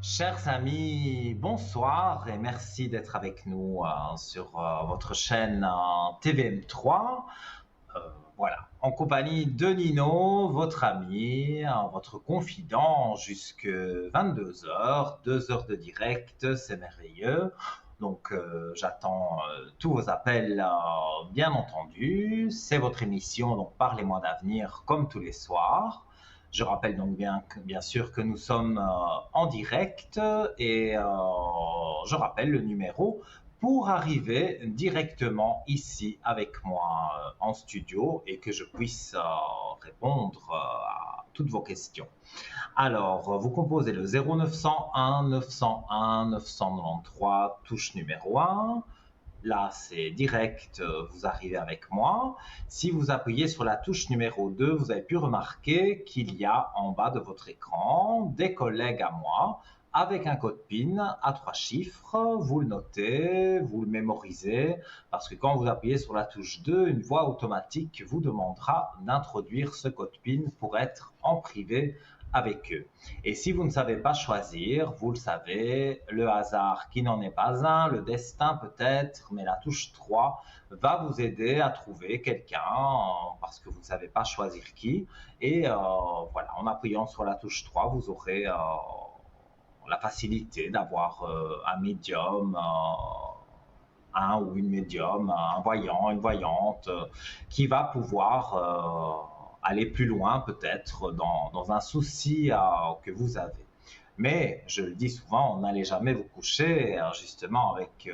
Chers amis, bonsoir et merci d'être avec nous sur votre chaîne TVM3. Euh, voilà, en compagnie de Nino, votre ami, votre confident, jusque 22 heures, 2 heures de direct, c'est merveilleux. Donc j'attends tous vos appels, bien entendu. C'est votre émission, donc parlez-moi d'avenir comme tous les soirs. Je rappelle donc bien sûr que nous sommes en direct et je rappelle le numéro pour arriver directement ici avec moi en studio et que je puisse répondre à toutes vos questions. Alors, vous composez le 0901 901 993, touche numéro 1. Là, c'est direct, vous arrivez avec moi. Si vous appuyez sur la touche numéro 2, vous avez pu remarquer qu'il y a en bas de votre écran des collègues à moi avec un code PIN à 3 chiffres. Vous le notez, vous le mémorisez, parce que quand vous appuyez sur la touche 2, une voix automatique vous demandera d'introduire ce code PIN pour être en privé avec eux. Et si vous ne savez pas choisir, vous le savez, le hasard qui n'en est pas un, le destin peut-être, mais la touche 3 va vous aider à trouver quelqu'un parce que vous ne savez pas choisir qui. Et voilà, en appuyant sur la touche 3, vous aurez la facilité d'avoir un médium, un ou une médium, un voyant, une voyante, qui va pouvoir aller plus loin peut-être dans un souci que vous avez. Mais je le dis souvent, on n'allait jamais vous coucher justement avec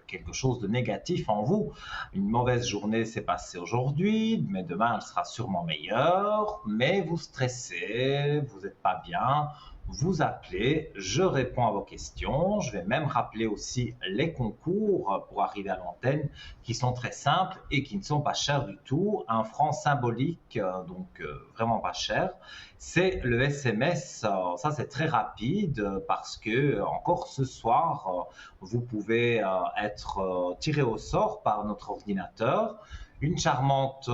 quelque chose de négatif en vous. Une mauvaise journée s'est passée aujourd'hui, mais demain elle sera sûrement meilleure, mais vous stressez, vous n'êtes pas bien, vous appelez, je réponds à vos questions. Je vais même rappeler aussi les concours pour arriver à l'antenne qui sont très simples et qui ne sont pas chers du tout. Un franc symbolique, donc vraiment pas cher. C'est le SMS, ça c'est très rapide parce que encore ce soir, vous pouvez être tiré au sort par notre ordinateur. Une charmante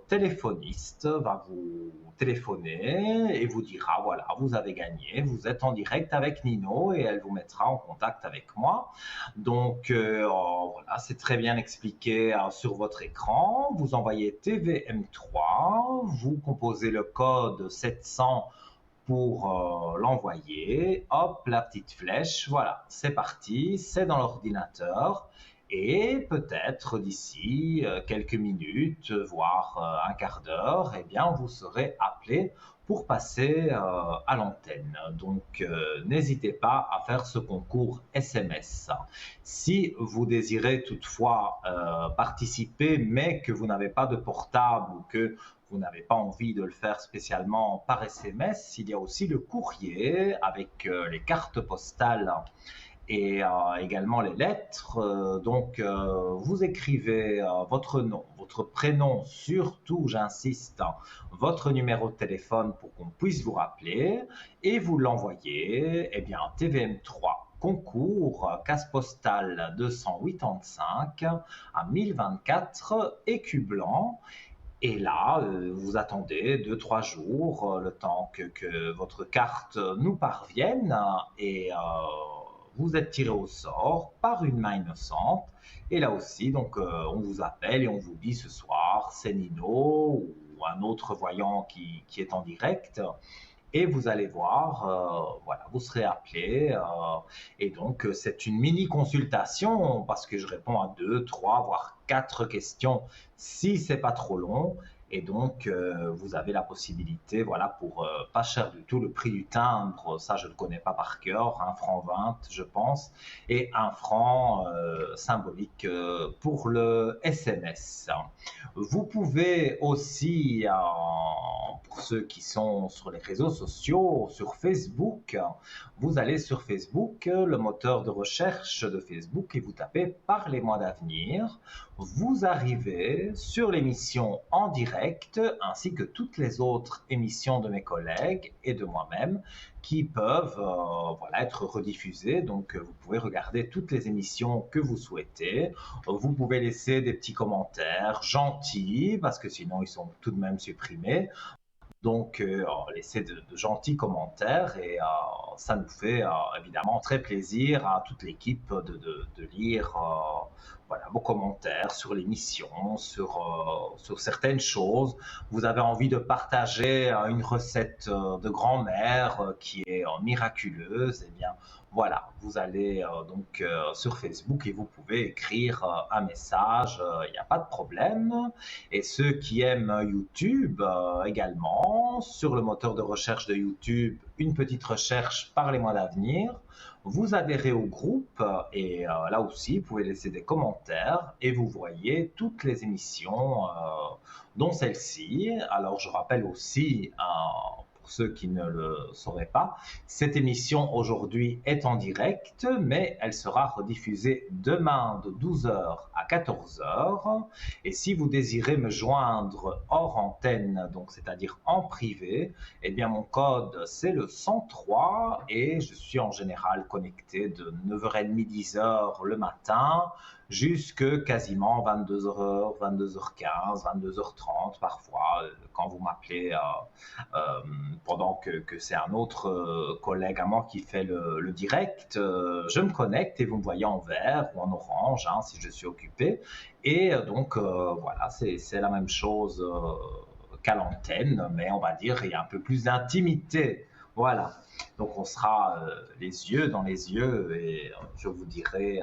téléphoniste va vous téléphoner et vous dira voilà, vous avez gagné, vous êtes en direct avec Nino et elle vous mettra en contact avec moi. Donc voilà, c'est très bien expliqué sur votre écran. Vous envoyez TVM3, vous composez le code 700 pour l'envoyer. Hop, la petite flèche, voilà, c'est parti, c'est dans l'ordinateur. Et peut-être d'ici quelques minutes, voire un quart d'heure, eh bien, vous serez appelé pour passer à l'antenne. Donc, n'hésitez pas à faire ce concours SMS. Si vous désirez toutefois participer, mais que vous n'avez pas de portable ou que vous n'avez pas envie de le faire spécialement par SMS, il y a aussi le courrier avec les cartes postales et également les lettres. Donc, vous écrivez votre nom, votre prénom, surtout, j'insiste, votre numéro de téléphone pour qu'on puisse vous rappeler et vous l'envoyez, eh bien, TVM3 concours, casse postale 285 à 1024 écus blancs. Et là, vous attendez 2, 3 jours, le temps que votre carte nous parvienne et vous êtes tiré au sort par une main innocente. Et là aussi, donc, on vous appelle et on vous dit ce soir, c'est Nino ou un autre voyant qui est en direct. Et vous allez voir, voilà, vous serez appelé. Et donc, c'est une mini consultation parce que je réponds à 2, 3, voire 4 questions si c'est pas trop long. Et donc, vous avez la possibilité, voilà, pour pas cher du tout, le prix du timbre, ça je ne le connais pas par cœur, 1 franc 20, je pense, et 1 franc symbolique pour le SMS. Vous pouvez aussi, pour ceux qui sont sur les réseaux sociaux, sur Facebook, vous allez sur Facebook, le moteur de recherche de Facebook, et vous tapez Parlez-moi d'avenir. Vous arrivez sur l'émission en direct, ainsi que toutes les autres émissions de mes collègues et de moi-même, qui peuvent voilà, être rediffusées. Donc, vous pouvez regarder toutes les émissions que vous souhaitez. Vous pouvez laisser des petits commentaires gentils, parce que sinon ils sont tout de même supprimés. Donc, laissez de gentils commentaires et ça nous fait évidemment très plaisir à toute l'équipe de lire voilà, vos commentaires sur l'émission, sur certaines choses. Vous avez envie de partager une recette de grand-mère qui est miraculeuse, eh bien voilà, vous allez donc sur Facebook et vous pouvez écrire un message, il n'y a pas de problème. Et ceux qui aiment YouTube également, sur le moteur de recherche de YouTube, une petite recherche par les mois d'avenir. Vous adhérez au groupe et là aussi, vous pouvez laisser des commentaires et vous voyez toutes les émissions, dont celle-ci. Alors, je rappelle aussi, pour ceux qui ne le sauraient pas, cette émission aujourd'hui est en direct, mais elle sera rediffusée demain de 12h à 14h. Et si vous désirez me joindre hors antenne, donc c'est-à-dire en privé, eh bien mon code c'est le 103 et je suis en général connecté de 9h30, 10h le matin jusque quasiment 22h, 22h15, 22h30 parfois, quand vous m'appelez pendant que c'est un autre collègue à moi qui fait le direct, je me connecte et vous me voyez en vert ou en orange hein, si je suis occupé. Et donc voilà, c'est la même chose qu'à l'antenne, mais on va dire il y a un peu plus d'intimité. Voilà. Donc on sera les yeux dans les yeux et je vous dirai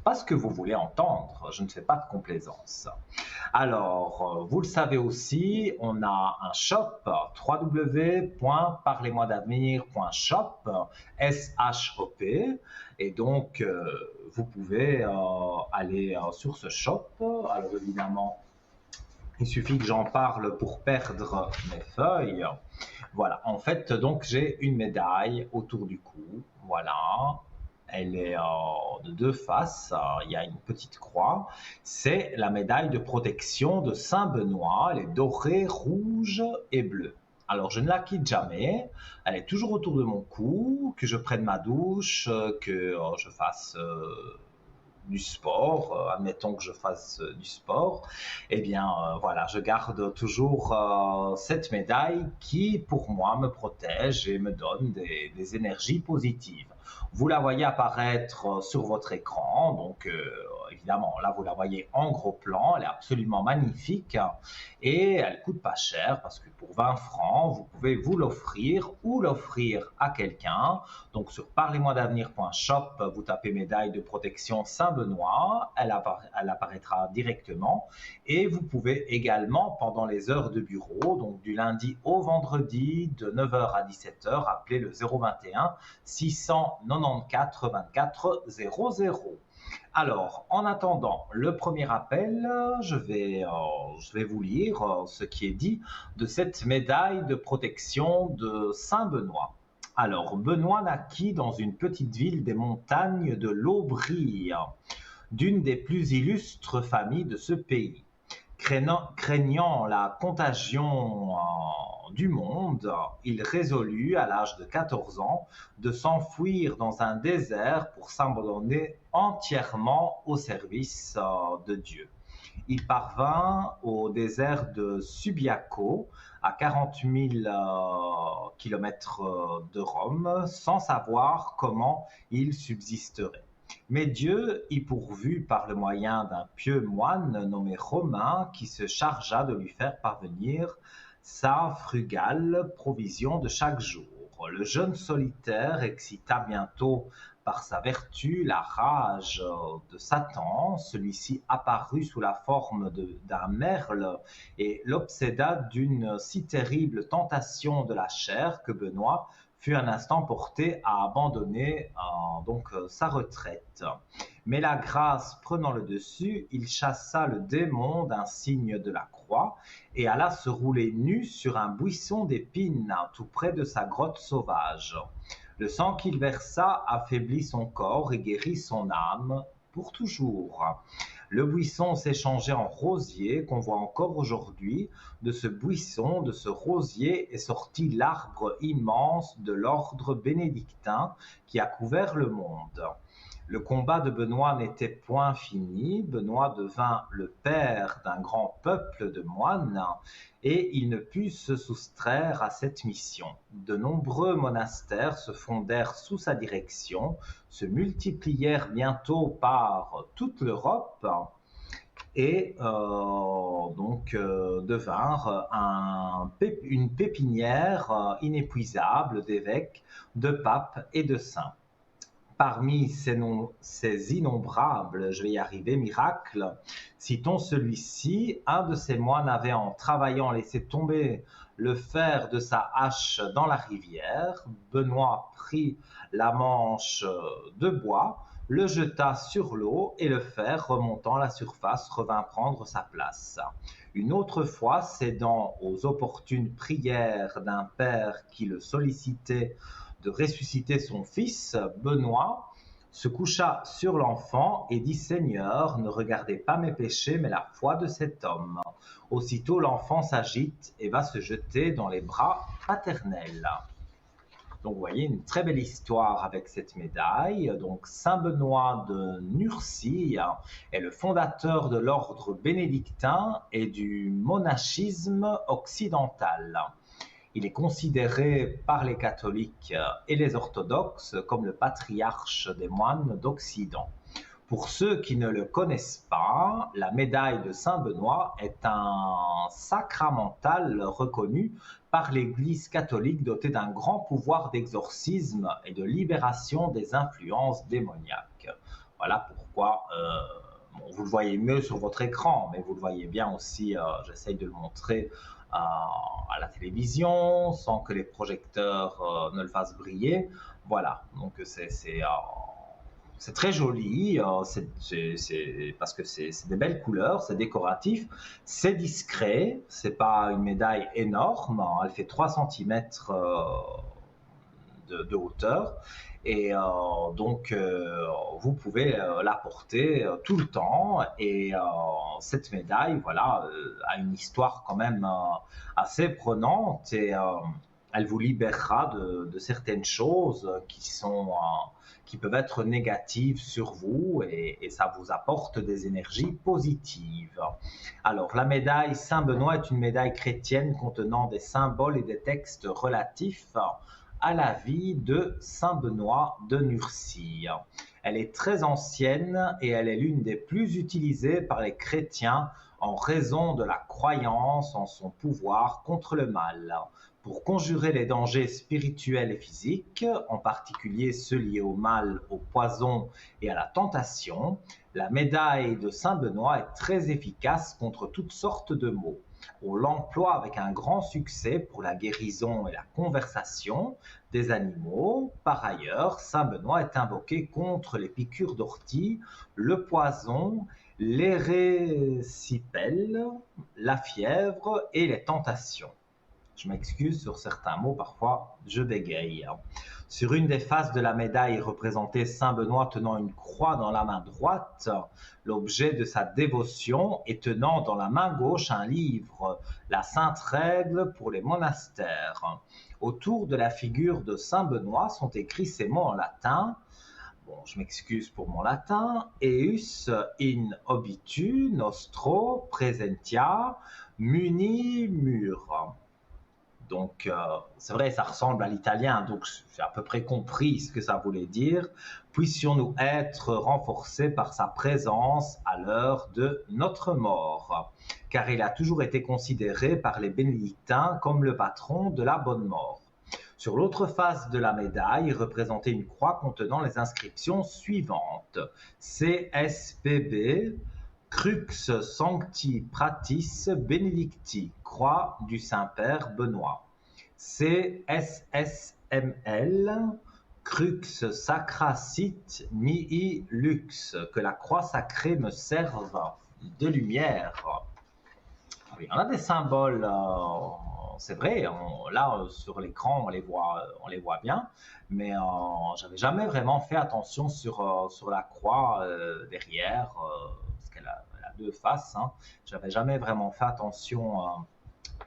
pas ce que vous voulez entendre. Je ne fais pas de complaisance. Alors, vous le savez aussi, on a un shop, www.parlez-moi-d'avenir.shop, S-H-O-P, et donc vous pouvez aller sur ce shop. Alors évidemment, il suffit que j'en parle pour perdre mes feuilles. Voilà, en fait, donc j'ai une médaille autour du cou, voilà. Elle est de deux faces, il y a une petite croix. C'est la médaille de protection de Saint-Benoît, elle est dorée, rouge et bleue. Alors je ne la quitte jamais, elle est toujours autour de mon cou, que je prenne ma douche, que je fasse du sport, admettons que je fasse du sport, eh bien voilà, je garde toujours cette médaille qui pour moi me protège et me donne des énergies positives. Vous la voyez apparaître sur votre écran, donc évidemment là vous la voyez en gros plan, elle est absolument magnifique et elle coûte pas cher parce que pour 20 francs vous pouvez vous l'offrir ou l'offrir à quelqu'un. Donc sur parlez-moi-d'avenir.shop, vous tapez médaille de protection Saint-Benoît, elle apparaîtra directement et vous pouvez également pendant les heures de bureau, donc du lundi au vendredi de 9h à 17h, appeler le 021 694 24 00. Alors, en attendant le premier appel, je vais vous lire ce qui est dit de cette médaille de protection de Saint-Benoît. Alors, Benoît naquit dans une petite ville des montagnes de l'Aubry, d'une des plus illustres familles de ce pays. Craignant la contagion du monde, il résolut, à l'âge de 14 ans, de s'enfuir dans un désert pour s'abandonner entièrement au service de Dieu. Il parvint au désert de Subiaco, à 40 000 km de Rome, sans savoir comment il subsisterait. Mais Dieu y pourvut par le moyen d'un pieux moine nommé Romain qui se chargea de lui faire parvenir sa frugale provision de chaque jour. Le jeune solitaire excita bientôt par sa vertu la rage de Satan. Celui-ci apparut sous la forme d'un merle et l'obséda d'une si terrible tentation de la chair que Benoît fut un instant porté à abandonner sa retraite. Mais la grâce prenant le dessus, il chassa le démon d'un signe de la croix et alla se rouler nu sur un buisson d'épines tout près de sa grotte sauvage. Le sang qu'il versa affaiblit son corps et guérit son âme pour toujours. Le buisson s'est changé en rosier qu'on voit encore aujourd'hui. De ce buisson, de ce rosier, est sorti l'arbre immense de l'ordre bénédictin qui a couvert le monde. Le combat de Benoît n'était point fini. Benoît devint le père d'un grand peuple de moines et il ne put se soustraire à cette mission. De nombreux monastères se fondèrent sous sa direction, se multiplièrent bientôt par toute l'Europe et devinrent une pépinière inépuisable d'évêques, de papes et de saints. Parmi ces innombrables, je vais y arriver, miracles, citons celui-ci. Un de ces moines avait, en travaillant, laissé tomber le fer de sa hache dans la rivière. Benoît prit la manche de bois, le jeta sur l'eau et le fer, remontant à la surface, revint prendre sa place. Une autre fois, cédant aux opportunes prières d'un père qui le sollicitait de ressusciter son fils, Benoît se coucha sur l'enfant et dit: Seigneur, ne regardez pas mes péchés, mais la foi de cet homme. Aussitôt, l'enfant s'agite et va se jeter dans les bras paternels. Donc, vous voyez, une très belle histoire avec cette médaille. Donc, Saint Benoît de Nursie est le fondateur de l'ordre bénédictin et du monachisme occidental. Il est considéré par les catholiques et les orthodoxes comme le patriarche des moines d'Occident. Pour ceux qui ne le connaissent pas, la médaille de Saint Benoît est un sacramental reconnu par l'Église catholique, doté d'un grand pouvoir d'exorcisme et de libération des influences démoniaques. Voilà pourquoi vous le voyez mieux sur votre écran, mais vous le voyez bien aussi, j'essaye de le montrer à la télévision sans que les projecteurs ne le fassent briller. Voilà, donc c'est très joli, parce que c'est des belles couleurs, c'est décoratif, c'est discret, c'est pas une médaille énorme, elle fait 3 cm de hauteur. Et vous pouvez la porter tout le temps. Et cette médaille, voilà, a une histoire quand même assez prenante et elle vous libérera de certaines choses qui peuvent être négatives sur vous et ça vous apporte des énergies positives. Alors, la médaille Saint-Benoît est une médaille chrétienne contenant des symboles et des textes relatifs à la vie de Saint Benoît de Nursie. Elle est très ancienne et elle est l'une des plus utilisées par les chrétiens en raison de la croyance en son pouvoir contre le mal. Pour conjurer les dangers spirituels et physiques, en particulier ceux liés au mal, au poison et à la tentation, la médaille de Saint Benoît est très efficace contre toutes sortes de maux. On l'emploie avec un grand succès pour la guérison et la conversation des animaux. Par ailleurs, Saint Benoît est invoqué contre les piqûres d'ortie, le poison, l'érésipèle, la fièvre et les tentations. Je m'excuse sur certains mots, parfois je bégaye. Sur une des faces de la médaille est représenté Saint Benoît tenant une croix dans la main droite, l'objet de sa dévotion, et tenant dans la main gauche un livre, la Sainte Règle pour les monastères. Autour de la figure de Saint Benoît sont écrits ces mots en latin. Bon, je m'excuse pour mon latin. Eius in obitu nostro presentia munimur. Donc, c'est vrai, ça ressemble à l'italien, donc j'ai à peu près compris ce que ça voulait dire. Puissions-nous être renforcés par sa présence à l'heure de notre mort, car il a toujours été considéré par les bénédictins comme le patron de la bonne mort. Sur l'autre face de la médaille est représentée une croix contenant les inscriptions suivantes. CSPB, Crux Sancti Pratis Benedicti, croix du Saint-Père Benoît. CSSML, Crux Sacra Sit Mihi Lux, que la croix sacrée me serve de lumière. Il y en a des symboles, c'est vrai, là sur l'écran on les voit bien, mais j'avais jamais vraiment fait attention sur la croix derrière, parce qu'elle a 2 faces, hein. J'avais jamais vraiment fait attention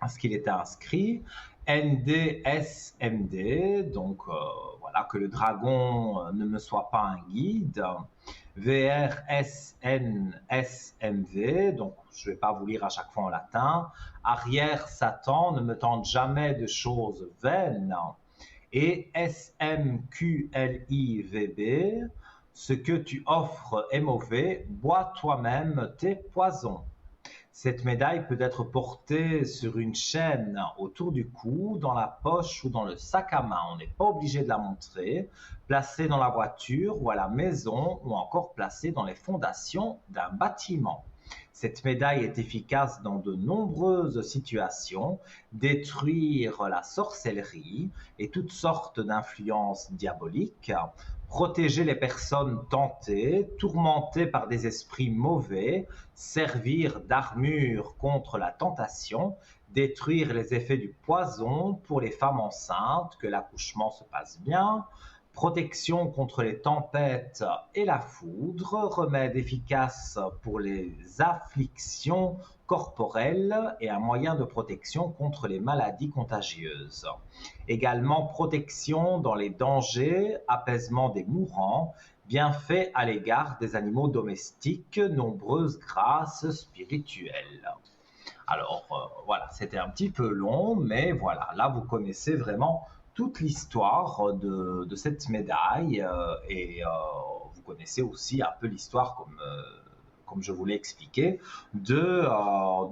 à ce qu'il était inscrit. NDSMD, donc voilà, que le dragon ne me soit pas un guide. VRSNSMV, donc je ne vais pas vous lire à chaque fois en latin. Arrière Satan, ne me tente jamais de choses vaines. Et SMQLIVB, ce que tu offres est mauvais, bois toi-même tes poisons. Cette médaille peut être portée sur une chaîne autour du cou, dans la poche ou dans le sac à main. On n'est pas obligé de la montrer. Placée dans la voiture ou à la maison ou encore placée dans les fondations d'un bâtiment. Cette médaille est efficace dans de nombreuses situations, détruire la sorcellerie et toutes sortes d'influences diaboliques, protéger les personnes tentées, tourmentées par des esprits mauvais, servir d'armure contre la tentation, détruire les effets du poison pour les femmes enceintes, que l'accouchement se passe bien, protection contre les tempêtes et la foudre, remède efficace pour les afflictions corporelles et un moyen de protection contre les maladies contagieuses. Également protection dans les dangers, apaisement des mourants, bienfait à l'égard des animaux domestiques, nombreuses grâces spirituelles. Alors voilà, c'était un petit peu long, mais voilà, là vous connaissez vraiment toute l'histoire de cette médaille et vous connaissez aussi un peu l'histoire comme je vous l'ai expliqué, de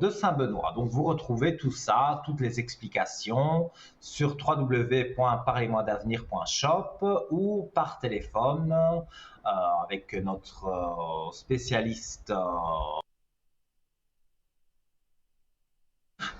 Saint-Benoît. Donc vous retrouvez tout ça, toutes les explications sur www.parlez-moi-d'avenir.shop ou par téléphone avec notre spécialiste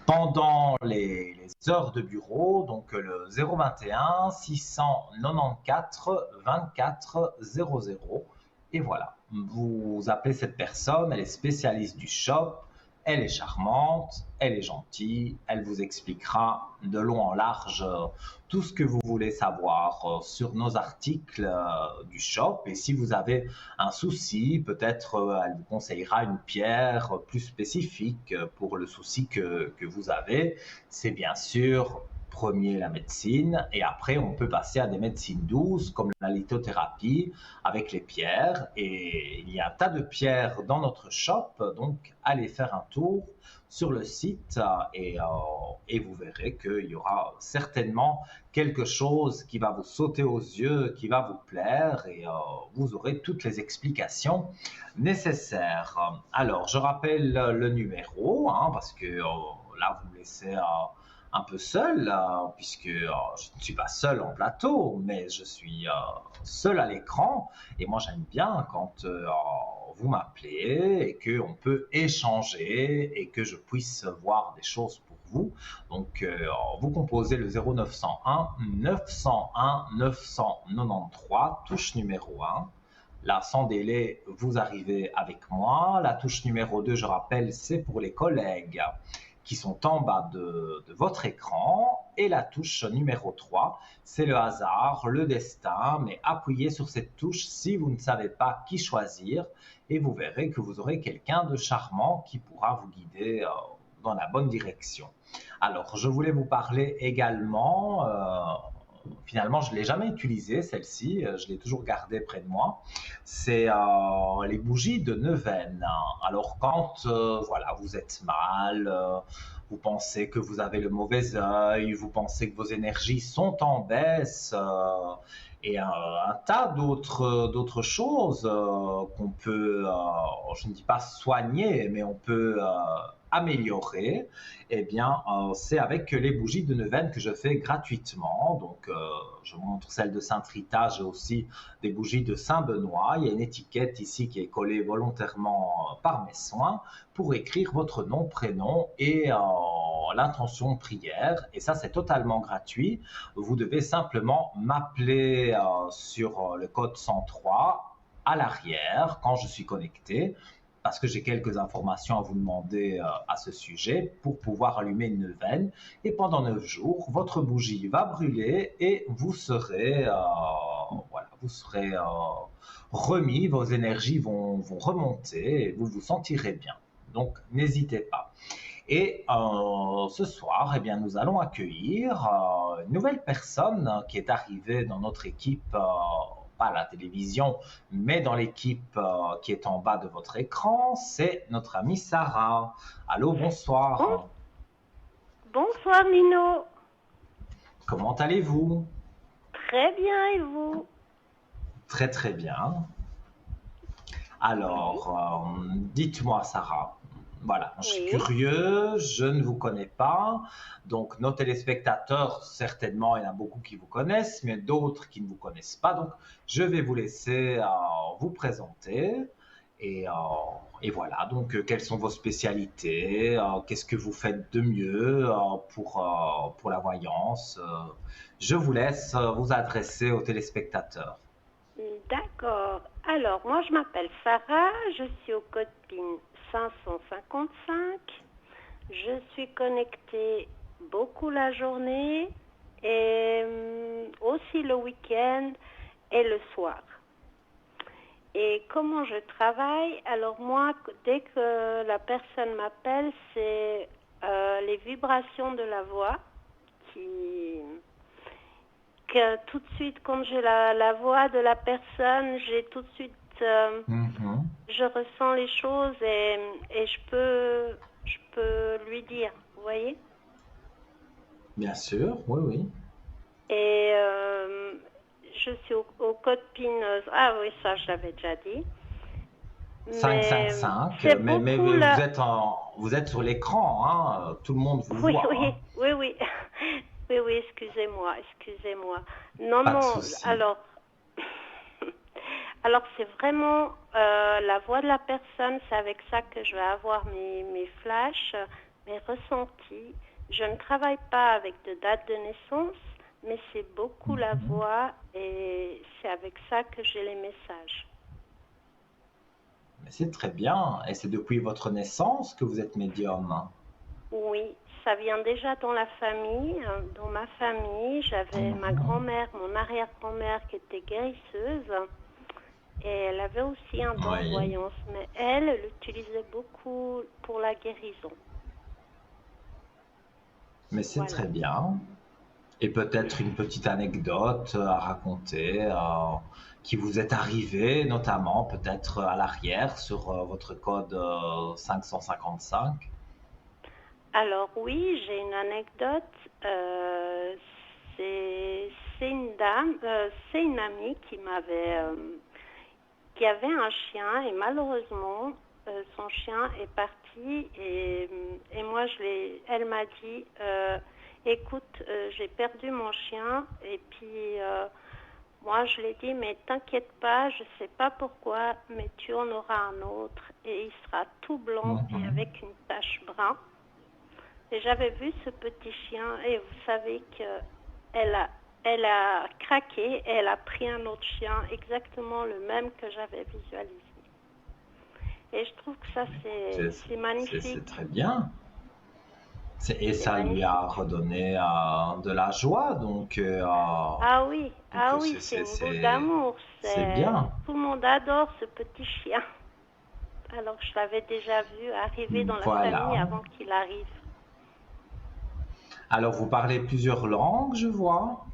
pendant les heures de bureau, donc le 021 694 24 00. Et voilà, vous appelez cette personne, elle est spécialiste du shop, elle est charmante, elle est gentille, elle vous expliquera de long en large tout ce que vous voulez savoir sur nos articles du shop. Et si vous avez un souci, peut-être elle vous conseillera une pierre plus spécifique pour le souci que vous avez. C'est bien sûr premier la médecine et après on peut passer à des médecines douces comme la lithothérapie avec les pierres, et il y a un tas de pierres dans notre shop, donc allez faire un tour sur le site et vous verrez qu'il y aura certainement quelque chose qui va vous sauter aux yeux, qui va vous plaire, et vous aurez toutes les explications nécessaires. Alors je rappelle le numéro parce que là vous me laissez un peu seul, puisque je ne suis pas seul en plateau, mais je suis seul à l'écran. Et moi, j'aime bien quand vous m'appelez et qu'on peut échanger et que je puisse voir des choses pour vous. Donc, vous composez le 0901 901 993, touche numéro 1. Là, sans délai, vous arrivez avec moi. La touche numéro 2, je rappelle, c'est pour les collègues qui sont en bas de votre écran. Et la touche numéro 3, c'est le hasard, le destin, mais appuyez sur cette touche si vous ne savez pas qui choisir et vous verrez que vous aurez quelqu'un de charmant qui pourra vous guider dans la bonne direction. Alors, je voulais vous parler également, finalement je ne l'ai jamais utilisée celle-ci, je l'ai toujours gardée près de moi, c'est les bougies de neuvaine. Alors quand voilà, vous êtes mal, vous pensez que vous avez le mauvais œil, vous pensez que vos énergies sont en baisse, et un tas d'autres choses qu'on peut, je ne dis pas soigner, mais on peut améliorer, eh bien, c'est avec les bougies de neuvaine que je fais gratuitement. Donc, je montre celle de Sainte-Rita, j'ai aussi des bougies de Saint-Benoît. Il y a une étiquette ici qui est collée volontairement par mes soins pour écrire votre nom, prénom et l'intention de prière. Et ça, c'est totalement gratuit. Vous devez simplement m'appeler sur le code 103 à l'arrière quand je suis connecté, parce que j'ai quelques informations à vous demander à ce sujet pour pouvoir allumer une neuvaine. Et pendant 9 jours, votre bougie va brûler et vous serez, voilà, vous serez remis, vos énergies vont remonter et vous vous sentirez bien. Donc, n'hésitez pas. Et ce soir, eh bien, nous allons accueillir une nouvelle personne qui est arrivée dans notre équipe, pas à la télévision, mais dans l'équipe qui est en bas de votre écran. C'est notre amie Sarah. Allô, Bon, bonsoir. bonsoir Lino. Comment allez-vous? Très bien et vous? Très très bien. Oui, Alors, dites-moi, Sarah. Voilà, je suis oui. curieux, je ne vous connais pas. Donc, nos téléspectateurs, certainement, il y en a beaucoup qui vous connaissent, mais d'autres qui ne vous connaissent pas. Donc, je vais vous laisser vous présenter. Et, euh, et voilà, donc, quelles sont vos spécialités? Qu'est-ce que vous faites de mieux pour la voyance? Je vous laisse vous adresser aux téléspectateurs. D'accord. Alors, moi je m'appelle Sarah, je suis au code PIN 555. Je suis connectée beaucoup la journée et aussi le week-end et le soir. Et comment je travaille? Alors moi, dès que la personne m'appelle, c'est les vibrations de la voix qui que tout de suite, quand j'ai la voix de la personne, j'ai tout de suite, Mhm. je ressens les choses et je peux lui dire, vous voyez. Bien sûr, oui, oui. Et je suis au code PIN, ah oui, ça je l'avais déjà dit, Cinq cinq mais cinq. c'est Mais beaucoup vous là. êtes vous êtes sur l'écran, hein, tout le monde vous Oui, voit, oui, hein. oui, oui, oui, oui, excusez-moi, excusez-moi. Non, Pas de non, souci. alors, alors c'est vraiment la voix de la personne, c'est avec ça que je vais avoir mes flashs, mes ressentis. Je ne travaille pas avec de date de naissance, mais c'est beaucoup la Mhm. voix et c'est avec ça que j'ai les messages. Mais c'est très bien. Et c'est depuis votre naissance que vous êtes médium. Oui, ça vient déjà dans la famille. Dans ma famille, j'avais ma Mhm. grand-mère, mon arrière-grand-mère qui était guérisseuse et elle avait aussi un don de Oui, voyance, mais elle l'utilisait beaucoup pour la guérison. mais c'est Voilà. très bien. Et peut-être une petite anecdote à raconter qui vous est arrivée, notamment peut-être à l'arrière sur votre code 555. Alors oui, j'ai une anecdote. Euh, c'est une dame, c'est une amie qui avait un chien et malheureusement son chien est parti et moi elle m'a dit écoute, j'ai perdu mon chien et puis moi je lui ai dit mais t'inquiète pas, je sais pas pourquoi mais tu en auras un autre et il sera tout blanc et Mhm. avec une tache brun. Et j'avais vu ce petit chien et vous savez que elle a, elle a craqué et elle a pris un autre chien exactement le même que j'avais visualisé. Et je trouve que ça Écoutez, c'est c'est magnifique. très bien. Et C'est ça lui a magnifique. redonné de la joie, Ah oui, c'est une boule d'amour. c'est bien. Tout le monde adore ce petit chien. Alors que je l'avais déjà vu arriver dans la famille Voilà. avant qu'il arrive. Alors, vous parlez plusieurs langues, je vois.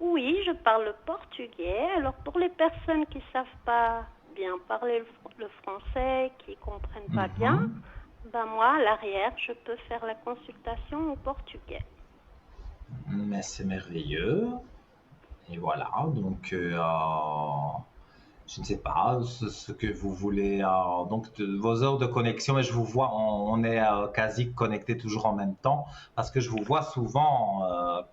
Oui, je parle le portugais. Alors pour les personnes qui ne savent pas bien parler le français, qui ne comprennent pas bien, Mhm. ben moi, à l'arrière, je peux faire la consultation au portugais. Mais c'est merveilleux. Et voilà, je ne sais pas ce que vous voulez. Vos heures de connexion, mais je vous vois, on est quasi connectés toujours en même temps, parce que je vous vois souvent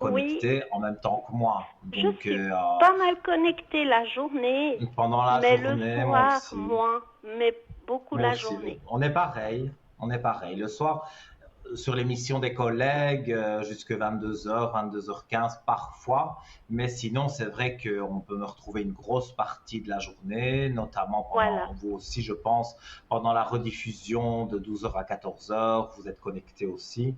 Oui, connectés en même temps que moi. je suis pas mal connectée la journée, Pendant la mais le journée, moi soir, aussi. moins, mais beaucoup Moi la aussi, journée. on est pareil. On est pareil. Le soir, sur l'émission des collègues, jusque 22h, 22h15 parfois. Mais sinon, c'est vrai qu'on peut me retrouver une grosse partie de la journée, notamment Voilà. pendant, vous aussi, je pense, pendant la rediffusion de 12h à 14h. Vous êtes connecté aussi.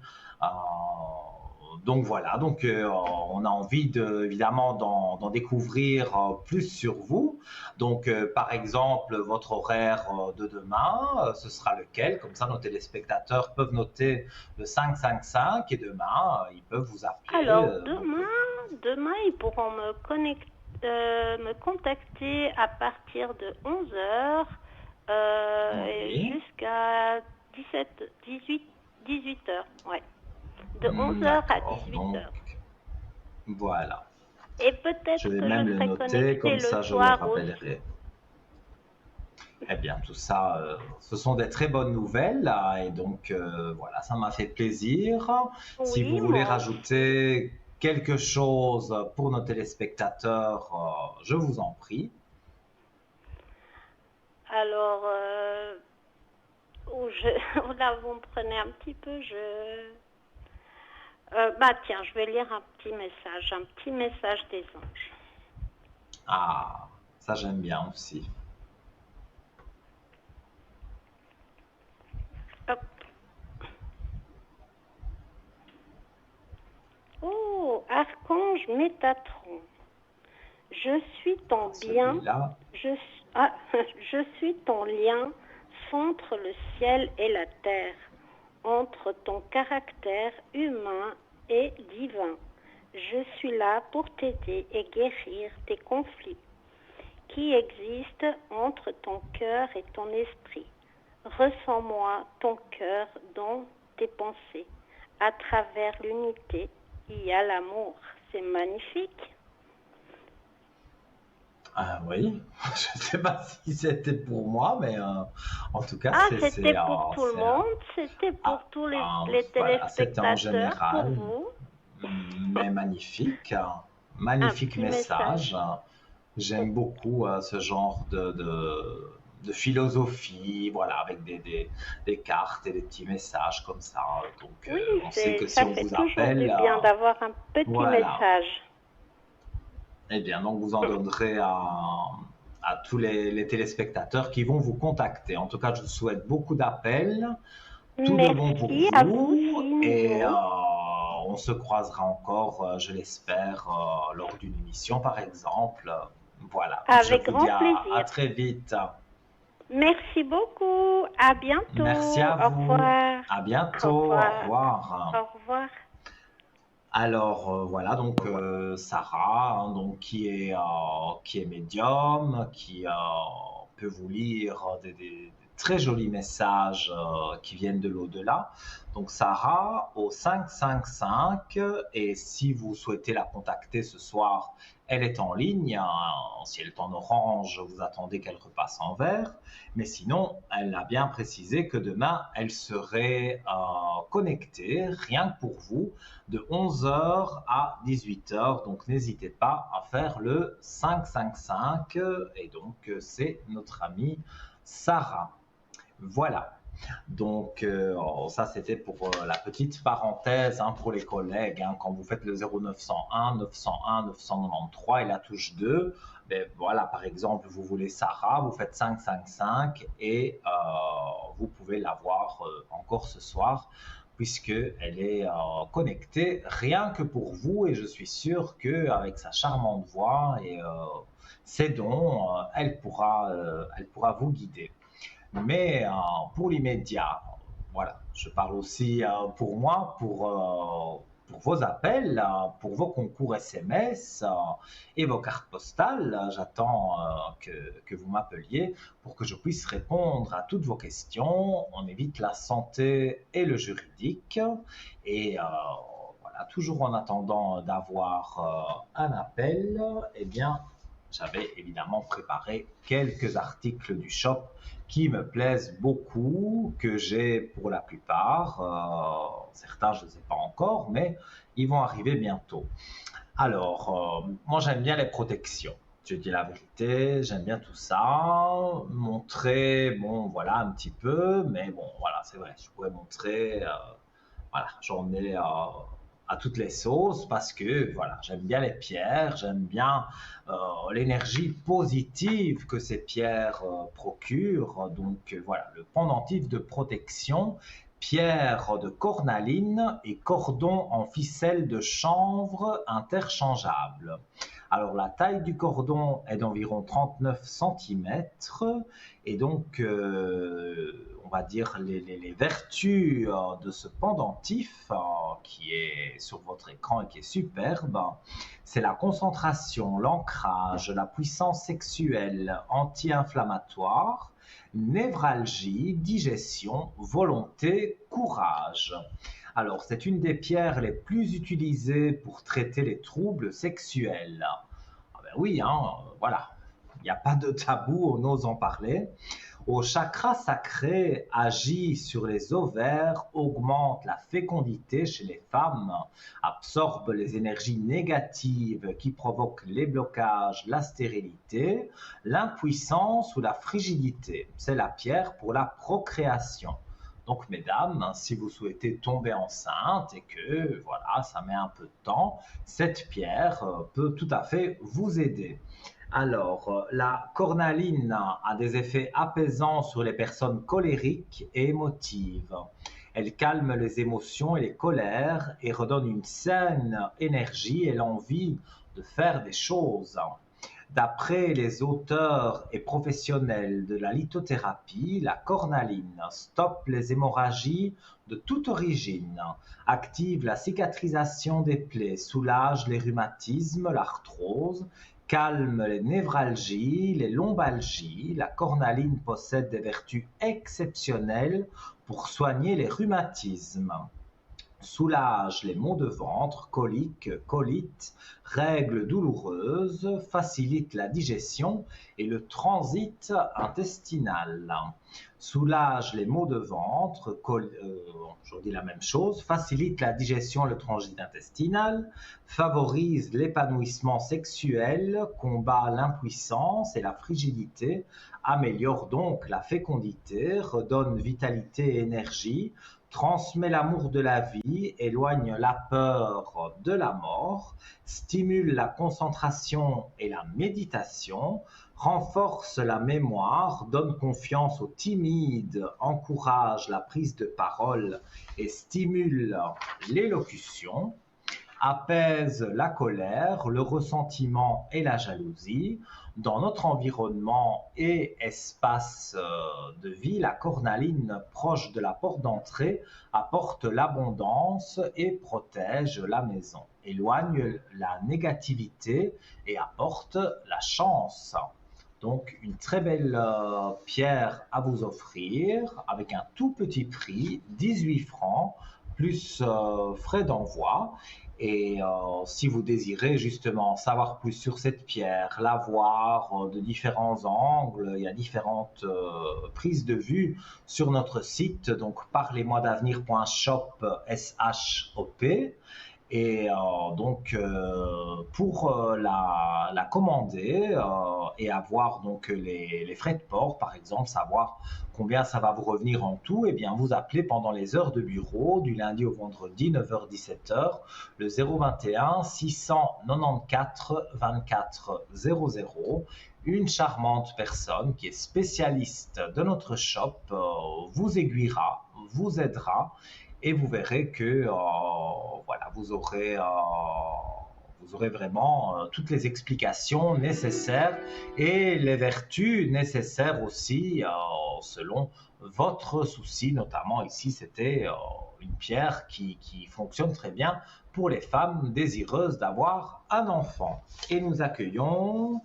donc voilà, donc on a envie évidemment d'en découvrir plus sur vous. Donc par exemple, votre horaire de demain, ce sera lequel? Comme ça, nos téléspectateurs peuvent noter le 555 et demain, ils peuvent vous appeler. Alors, demain, ils pourront me contacter à partir de 11 heures Oui, jusqu'à 18 heures. Ouais. De 11 heures à d'accord, 18 donc heures. voilà. Et Je peut-être vais que je même le serai noter, connectée comme le ça je le soir aussi. rappellerai. Eh bien, tout ça, ce sont des très bonnes nouvelles, là, et donc voilà, ça m'a fait plaisir. Si vous Oui, voulez moi aussi. rajouter quelque chose pour nos téléspectateurs, je vous en prie. Alors, là, vous me prenez un petit peu, bah tiens, je vais lire un petit message des anges. Ah, ça j'aime bien aussi. Hop. Oh, Archange Métatron, je suis ton bien, Celui-là, je suis ton lien entre le ciel et la terre, entre ton caractère humain et divin. Je suis là pour t'aider et guérir tes conflits qui existent entre ton cœur et ton esprit. Ressens-moi ton cœur dans tes pensées. À travers l'unité, il y a l'amour. C'est magnifique. ah oui, je ne sais pas si c'était pour moi, mais en tout cas, Ah, c'était pour tout le monde, c'était pour ah, tous ah, les voilà, c'était en téléspectateurs, pour général. vous. Mais magnifique, Un magnifique petit message message. pour... J'aime beaucoup ce genre de philosophie, voilà, avec des cartes et des petits messages comme ça. Donc, Oui, on sait que si ça on fait vous toujours du appelle, bien d'avoir un petit voilà. message. Eh bien, donc vous en donnerez à tous les téléspectateurs qui vont vous contacter. En tout cas, je vous souhaite beaucoup d'appels. Tout de bon pour Merci à vous vous aussi, et Nino. on se croisera encore, je l'espère, lors d'une émission par exemple. Voilà, je Avec vous dis grand à plaisir. très vite. Merci beaucoup. À bientôt. Merci à Au vous. revoir. À Au bientôt. Au revoir. revoir. Au revoir. Alors voilà donc Sarah hein, donc qui est médium qui peut vous lire des très jolis messages qui viennent de l'au-delà. Donc Sarah au 555 et si vous souhaitez la contacter ce soir, elle est en ligne. Si elle est en orange, vous attendez qu'elle repasse en vert. Mais sinon, elle a bien précisé que demain, elle serait connectée rien que pour vous de 11 heures à 18 heures. Donc n'hésitez pas à faire le 555 et donc c'est notre amie Sarah. Voilà. Donc ça c'était pour la petite parenthèse hein, pour les collègues. Hein, quand vous faites le 0901, 901, 993 et la touche 2, ben, voilà par exemple vous voulez Sarah, vous faites 555 et vous pouvez la voir encore ce soir puisqu'elle est connectée rien que pour vous et je suis sûr qu'avec sa charmante voix et ses dons, elle pourra vous guider. Mais pour l'immédiat, voilà, je parle aussi pour moi, pour vos appels, pour vos concours SMS et vos cartes postales. J'attends que vous m'appeliez pour que je puisse répondre à toutes vos questions. On évite la santé et le juridique. Et voilà, toujours en attendant d'avoir un appel, eh bien, j'avais évidemment préparé quelques articles du shop qui me plaisent beaucoup, que j'ai pour la plupart. Certains, je ne sais pas encore, mais ils vont arriver bientôt. Alors, moi, j'aime bien les protections. Je dis la vérité, j'aime bien tout ça. Montrer, bon, voilà, un petit peu, mais bon, voilà, c'est vrai, je pourrais montrer, voilà, j'en ai à toutes les sauces parce que voilà, j'aime bien les pierres, j'aime bien l'énergie positive que ces pierres procurent. Donc voilà, le pendentif de protection pierre de cornaline et cordon en ficelle de chanvre interchangeable. Alors la taille du cordon est d'environ 39 cm et donc on va dire les vertus de ce pendentif qui est sur votre écran et qui est superbe, c'est la concentration, l'ancrage, la puissance sexuelle, anti-inflammatoire, névralgie, digestion, volonté, courage. Alors, c'est une des pierres les plus utilisées pour traiter les troubles sexuels. Ah ben oui, hein, voilà, il n'y a pas de tabou, on ose en parler. Au chakra sacré, agit sur les ovaires, augmente la fécondité chez les femmes, absorbe les énergies négatives qui provoquent les blocages, la stérilité, l'impuissance ou la frigidité. C'est la pierre pour la procréation. Donc, mesdames, si vous souhaitez tomber enceinte et que voilà, ça met un peu de temps, cette pierre peut tout à fait vous aider. Alors, la cornaline a des effets apaisants sur les personnes colériques et émotives. Elle calme les émotions et les colères et redonne une saine énergie et l'envie de faire des choses. D'après les auteurs et professionnels de la lithothérapie, la cornaline stoppe les hémorragies de toute origine, active la cicatrisation des plaies, soulage les rhumatismes, l'arthrose, calme les névralgies, les lombalgies. La cornaline possède des vertus exceptionnelles pour soigner les rhumatismes. Soulage les maux de ventre, coliques, colites, règles douloureuses, facilite la digestion et le transit intestinal. Soulage les maux de ventre, je dis la même chose, facilite la digestion et le transit intestinal, favorise l'épanouissement sexuel, combat l'impuissance et la frigidité, améliore donc la fécondité, redonne vitalité et énergie, transmet l'amour de la vie, éloigne la peur de la mort, stimule la concentration et la méditation, renforce la mémoire, donne confiance aux timides, encourage la prise de parole et stimule l'élocution, apaise la colère, le ressentiment et la jalousie. Dans notre environnement et espace de vie, la cornaline, proche de la porte d'entrée, apporte l'abondance et protège la maison, éloigne la négativité et apporte la chance. Donc une très belle pierre à vous offrir avec un tout petit prix, 18 francs, plus frais d'envoi. Et si vous désirez justement savoir plus sur cette pierre, la voir de différents angles, il y a différentes prises de vue sur notre site, donc parlez-moi-d'avenir.shop, SHOP. Et donc pour la commander et avoir donc les frais de port par exemple, savoir combien ça va vous revenir en tout, et bien vous appelez pendant les heures de bureau du lundi au vendredi 9h-17h le 021 694 24 00. Une charmante personne qui est spécialiste de notre shop vous aiguillera, vous aidera. Et vous verrez que voilà, vous aurez vraiment toutes les explications nécessaires et les vertus nécessaires aussi selon votre souci. Notamment ici, c'était une pierre qui fonctionne très bien pour les femmes désireuses d'avoir un enfant. Et nous accueillons...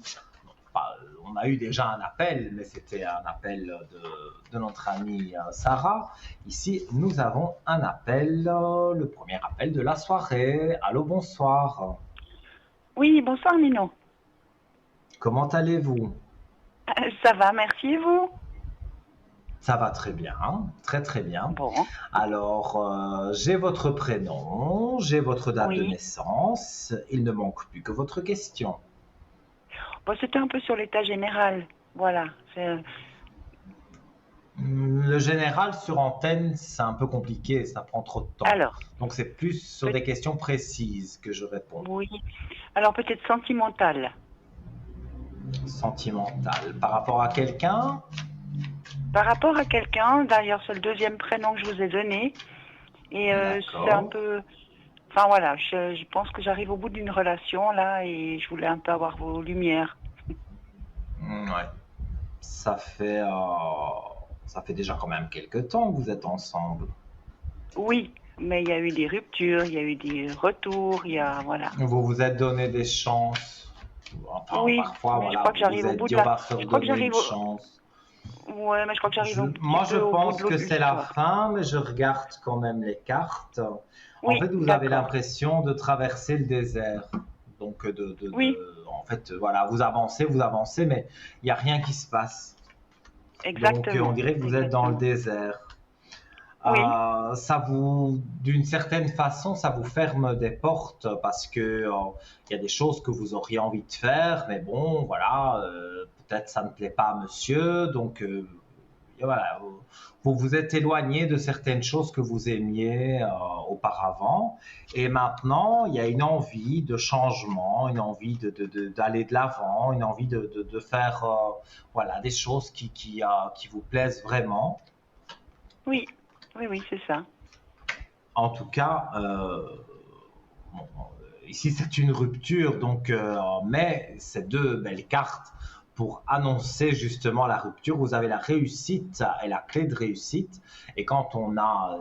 On a eu déjà un appel, mais c'était un appel de notre amie Sarah. Ici, nous avons un appel, le premier appel de la soirée. Allô, bonsoir. Oui, bonsoir Nino. Comment allez-vous? Ça va, merci, et vous? Ça va très bien, très très bien. Bon. Alors, j'ai votre prénom, j'ai votre date de naissance. Il ne manque plus que votre question. Bon, c'était un peu sur l'état général, voilà. Le général sur antenne, c'est un peu compliqué, ça prend trop de temps. Alors, donc c'est plus sur des questions précises que je réponds. Oui, alors peut-être sentimental. Sentimental. Par rapport à quelqu'un? Par rapport à quelqu'un, d'ailleurs, c'est le deuxième prénom que je vous ai donné. Et c'est un D'accord. peu... Enfin voilà, je pense que j'arrive au bout d'une relation là et je voulais un peu avoir vos lumières. Ouais. Ça fait, euh, ça fait déjà quand même quelques temps que vous êtes ensemble. Oui, mais il y a eu des ruptures, il y a eu des retours, il y a... Voilà. Vous vous êtes donné des chances. Enfin, Oui, parfois, mais je voilà, crois que vous vous j'arrive au êtes bout dit de on la... va se Je crois que redonner une j'arrive au... chance. Ouais, mais je crois que j'arrive un petit Moi, je peu au bout pense de que c'est la l'histoire. fin, mais je regarde quand même les cartes. En Oui, fait, vous avez d'accord. l'impression de traverser le désert. Donc, Oui, en fait, voilà, vous avancez, mais il n'y a rien qui se passe. Donc, on exactement, dirait que vous êtes dans le exactement. désert. Oui, D'une certaine façon, ça vous ferme des portes parce que il y a des choses que vous auriez envie de faire, mais bon, voilà, peut-être ça ne plaît pas à monsieur, donc et voilà, vous vous êtes éloigné de certaines choses que vous aimiez auparavant, et maintenant il y a une envie de changement, une envie d'aller de l'avant, une envie de faire voilà, des choses qui vous plaisent vraiment. oui, oui, oui, c'est ça. En tout cas, bon, ici c'est une rupture, donc, mais c'est deux belles cartes pour annoncer justement la rupture. Vous avez la réussite et la clé de réussite. Et quand on a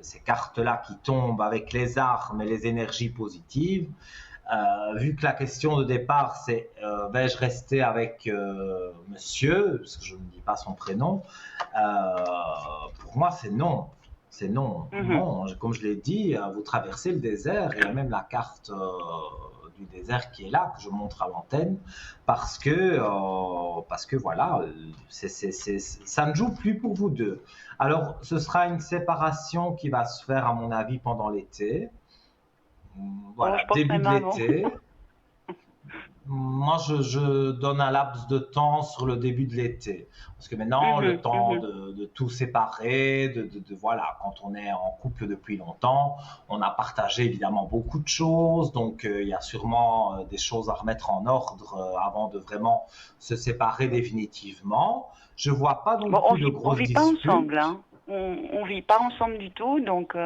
ces cartes-là qui tombent avec les armes et les énergies positives, vu que la question de départ c'est vais-je rester avec monsieur, parce que je ne dis pas son prénom, pour moi c'est non. C'est non, Mhm. non. Comme je l'ai dit, vous traversez le désert. Il y a même la carte du désert qui est là, que je montre à l'antenne, parce que voilà, ça ne joue plus pour vous deux. Alors, ce sera une séparation qui va se faire, à mon avis, pendant l'été. Oh, je Voilà, pense début même de avant. l'été. Moi, je donne un laps de temps sur le début de l'été. Parce que maintenant, le Mhm, temps mhm. de tout séparer, voilà, quand on est en couple depuis longtemps, on a partagé évidemment beaucoup de choses. Donc, il y a sûrement des choses à remettre en ordre avant de vraiment se séparer définitivement. Je vois pas non Bon, plus de on grosses vit pas ensemble, disputes. hein. On vit pas ensemble du tout, donc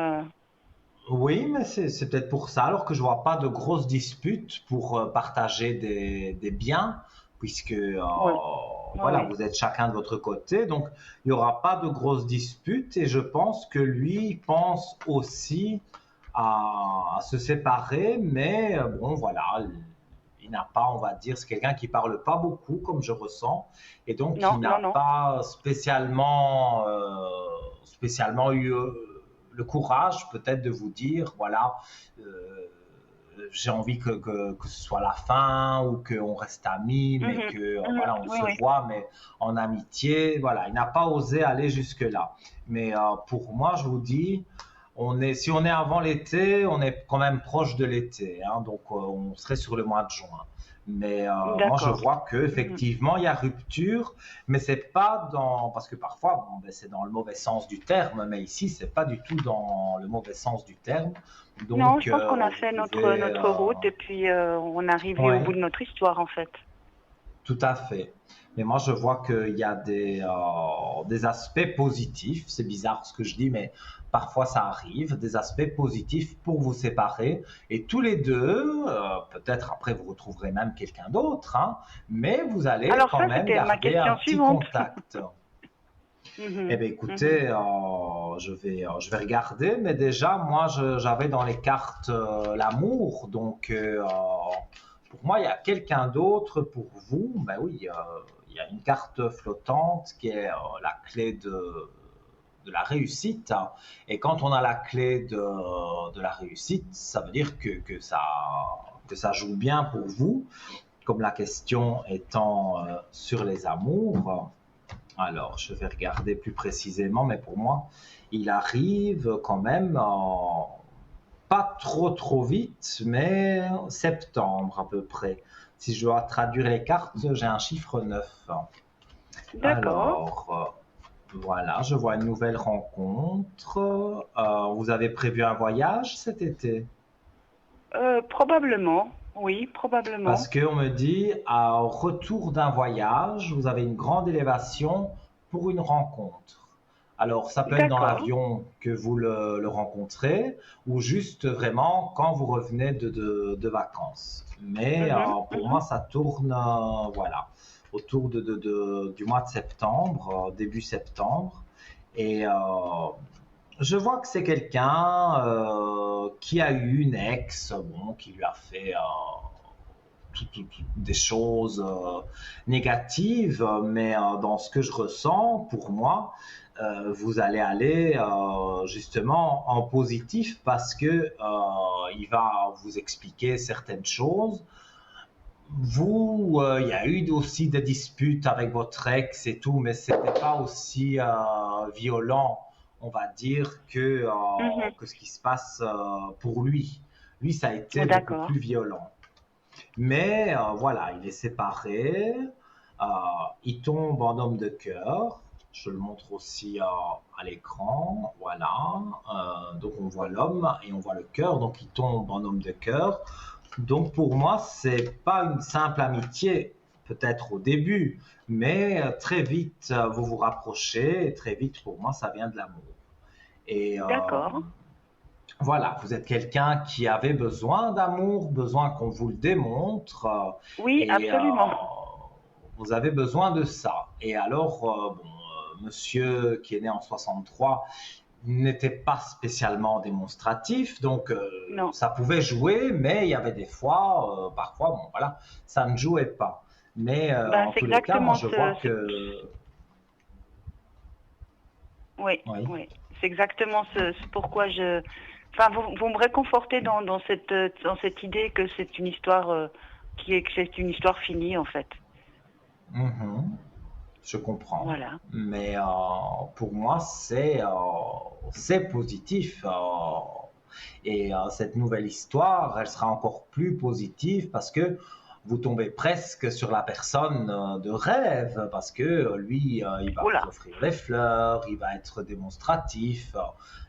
Oui, mais c'est peut-être pour ça, alors que je vois pas de grosses disputes pour partager des biens, puisque ouais, ouais, voilà, ouais. vous êtes chacun de votre côté, donc il n'y aura pas de grosses disputes, et je pense que lui pense aussi à se séparer, mais bon, voilà, il n'a pas, on va dire, c'est quelqu'un qui parle pas beaucoup, comme je ressens, et donc Non, il non, n'a non. pas spécialement eu le courage peut-être de vous dire, voilà, euh, j'ai envie que ce soit la fin ou qu'on reste amis, mais Mhm, que mhm. voilà, on Oui, se oui. voit, mais en amitié. Voilà, il n'a pas osé aller jusque-là. Mais pour moi, je vous dis, si on est avant l'été, on est quand même proche de l'été, hein, donc on serait sur le mois de juin. Mais moi, je D'accord. vois que Mhm. effectivement, il y a rupture, mais c'est pas dans, parce que parfois, bon, ben, c'est dans le mauvais sens du terme, mais ici, c'est pas du tout dans le mauvais sens du terme. Non, Donc, je pense qu'on a vous fait pouvez, notre route et puis on est arrivé au bout ouais, de notre histoire en fait. tout à fait. Mais moi, je vois qu'il y a des aspects positifs. C'est bizarre ce que je dis, mais parfois ça arrive. Des aspects positifs pour vous séparer. Et tous les deux, peut-être après vous retrouverez même quelqu'un d'autre, hein, mais vous allez Alors quand ça, même c'était ma garder un question petit suivante. contact. Eh Mhm, bien, mhm. écoutez, je vais regarder, mais déjà, moi, j'avais dans les cartes l'amour, donc pour moi, il y a quelqu'un d'autre pour vous. Ben oui, il y a une carte flottante qui est la clé de la réussite, hein. Et quand on a la clé de la réussite, ça veut dire que ça joue bien pour vous, comme la question étant sur les amours. Alors, je vais regarder plus précisément, mais pour moi, il arrive quand même pas trop vite, mais septembre à peu près. Si je dois traduire les cartes, j'ai un chiffre 9. D'accord. Alors, voilà, je vois une nouvelle rencontre. Vous avez prévu un voyage cet été? Probablement. Oui, probablement. Parce qu'on me dit, au retour d'un voyage, vous avez une grande élévation pour une rencontre. Alors, ça peut être dans D'accord. l'avion que vous le rencontrez ou juste vraiment quand vous revenez de vacances. Mais Mhm, pour mhm. moi, ça tourne voilà, autour du mois de septembre, début septembre. Et je vois que c'est quelqu'un qui a eu une ex, bon, qui lui a fait des choses négatives, mais dans ce que je ressens, pour moi, vous allez aller justement en positif parce que il va vous expliquer certaines choses. Vous, il y a eu aussi des disputes avec votre ex et tout, mais c'était pas aussi violent, on va dire, Mhm. que ce qui se passe pour lui. Lui, ça a été beaucoup D'accord. plus violent. Mais voilà, il est séparé, euh, il tombe en homme de cœur. Je le montre aussi à l'écran. Voilà. Donc on voit l'homme et on voit le cœur. Donc il tombe en homme de cœur. Donc pour moi, c'est pas une simple amitié, peut-être au début, mais très vite vous vous rapprochez et très vite pour moi ça vient de l'amour. Et D'accord. voilà, vous êtes quelqu'un qui avait besoin d'amour, besoin qu'on vous le démontre, Oui, et absolument. vous avez besoin de ça. Et alors, bon, monsieur qui est né en 63 n'était pas spécialement démonstratif, donc Non. ça pouvait jouer, mais il y avait des fois, parfois, bon voilà, ça ne jouait pas. Mais Ben, en c'est tous les cas, moi exactement je vois que... oui, Oui. oui. C'est exactement ce pourquoi je. Enfin, vous me réconfortez dans cette idée que c'est une histoire que c'est une histoire finie en fait. Mhm. Je comprends. Voilà. Mais pour moi, c'est positif. Et cette nouvelle histoire, elle sera encore plus positive parce que vous tombez presque sur la personne de rêve, parce que lui, il va vous Oula. offrir les fleurs, il va être démonstratif,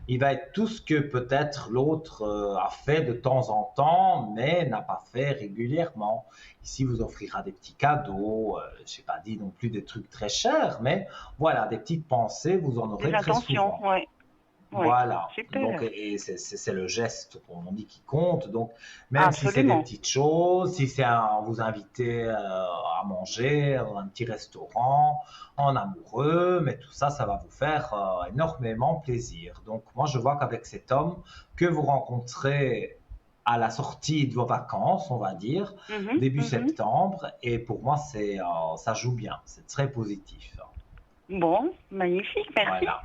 il va être tout ce que peut-être l'autre a fait de temps en temps, mais n'a pas fait régulièrement. Ici, vous offrira des petits cadeaux, je n'ai pas dit non plus des trucs très chers, mais voilà, des petites pensées, vous en Des aurez très intentions. souvent. Ouais. Ouais. Voilà, donc Super. et c'est le geste, comme on dit, qui compte. Donc même si c'est des Absolument. petites choses, si c'est vous inviter à manger un petit restaurant en amoureux, mais tout ça, ça va vous faire énormément plaisir. Donc moi, je vois qu'avec cet homme que vous rencontrez à la sortie de vos vacances, on va dire, Mhm, début mhm. septembre, et pour moi, ça joue bien, c'est très positif. Bon, magnifique, merci. Voilà.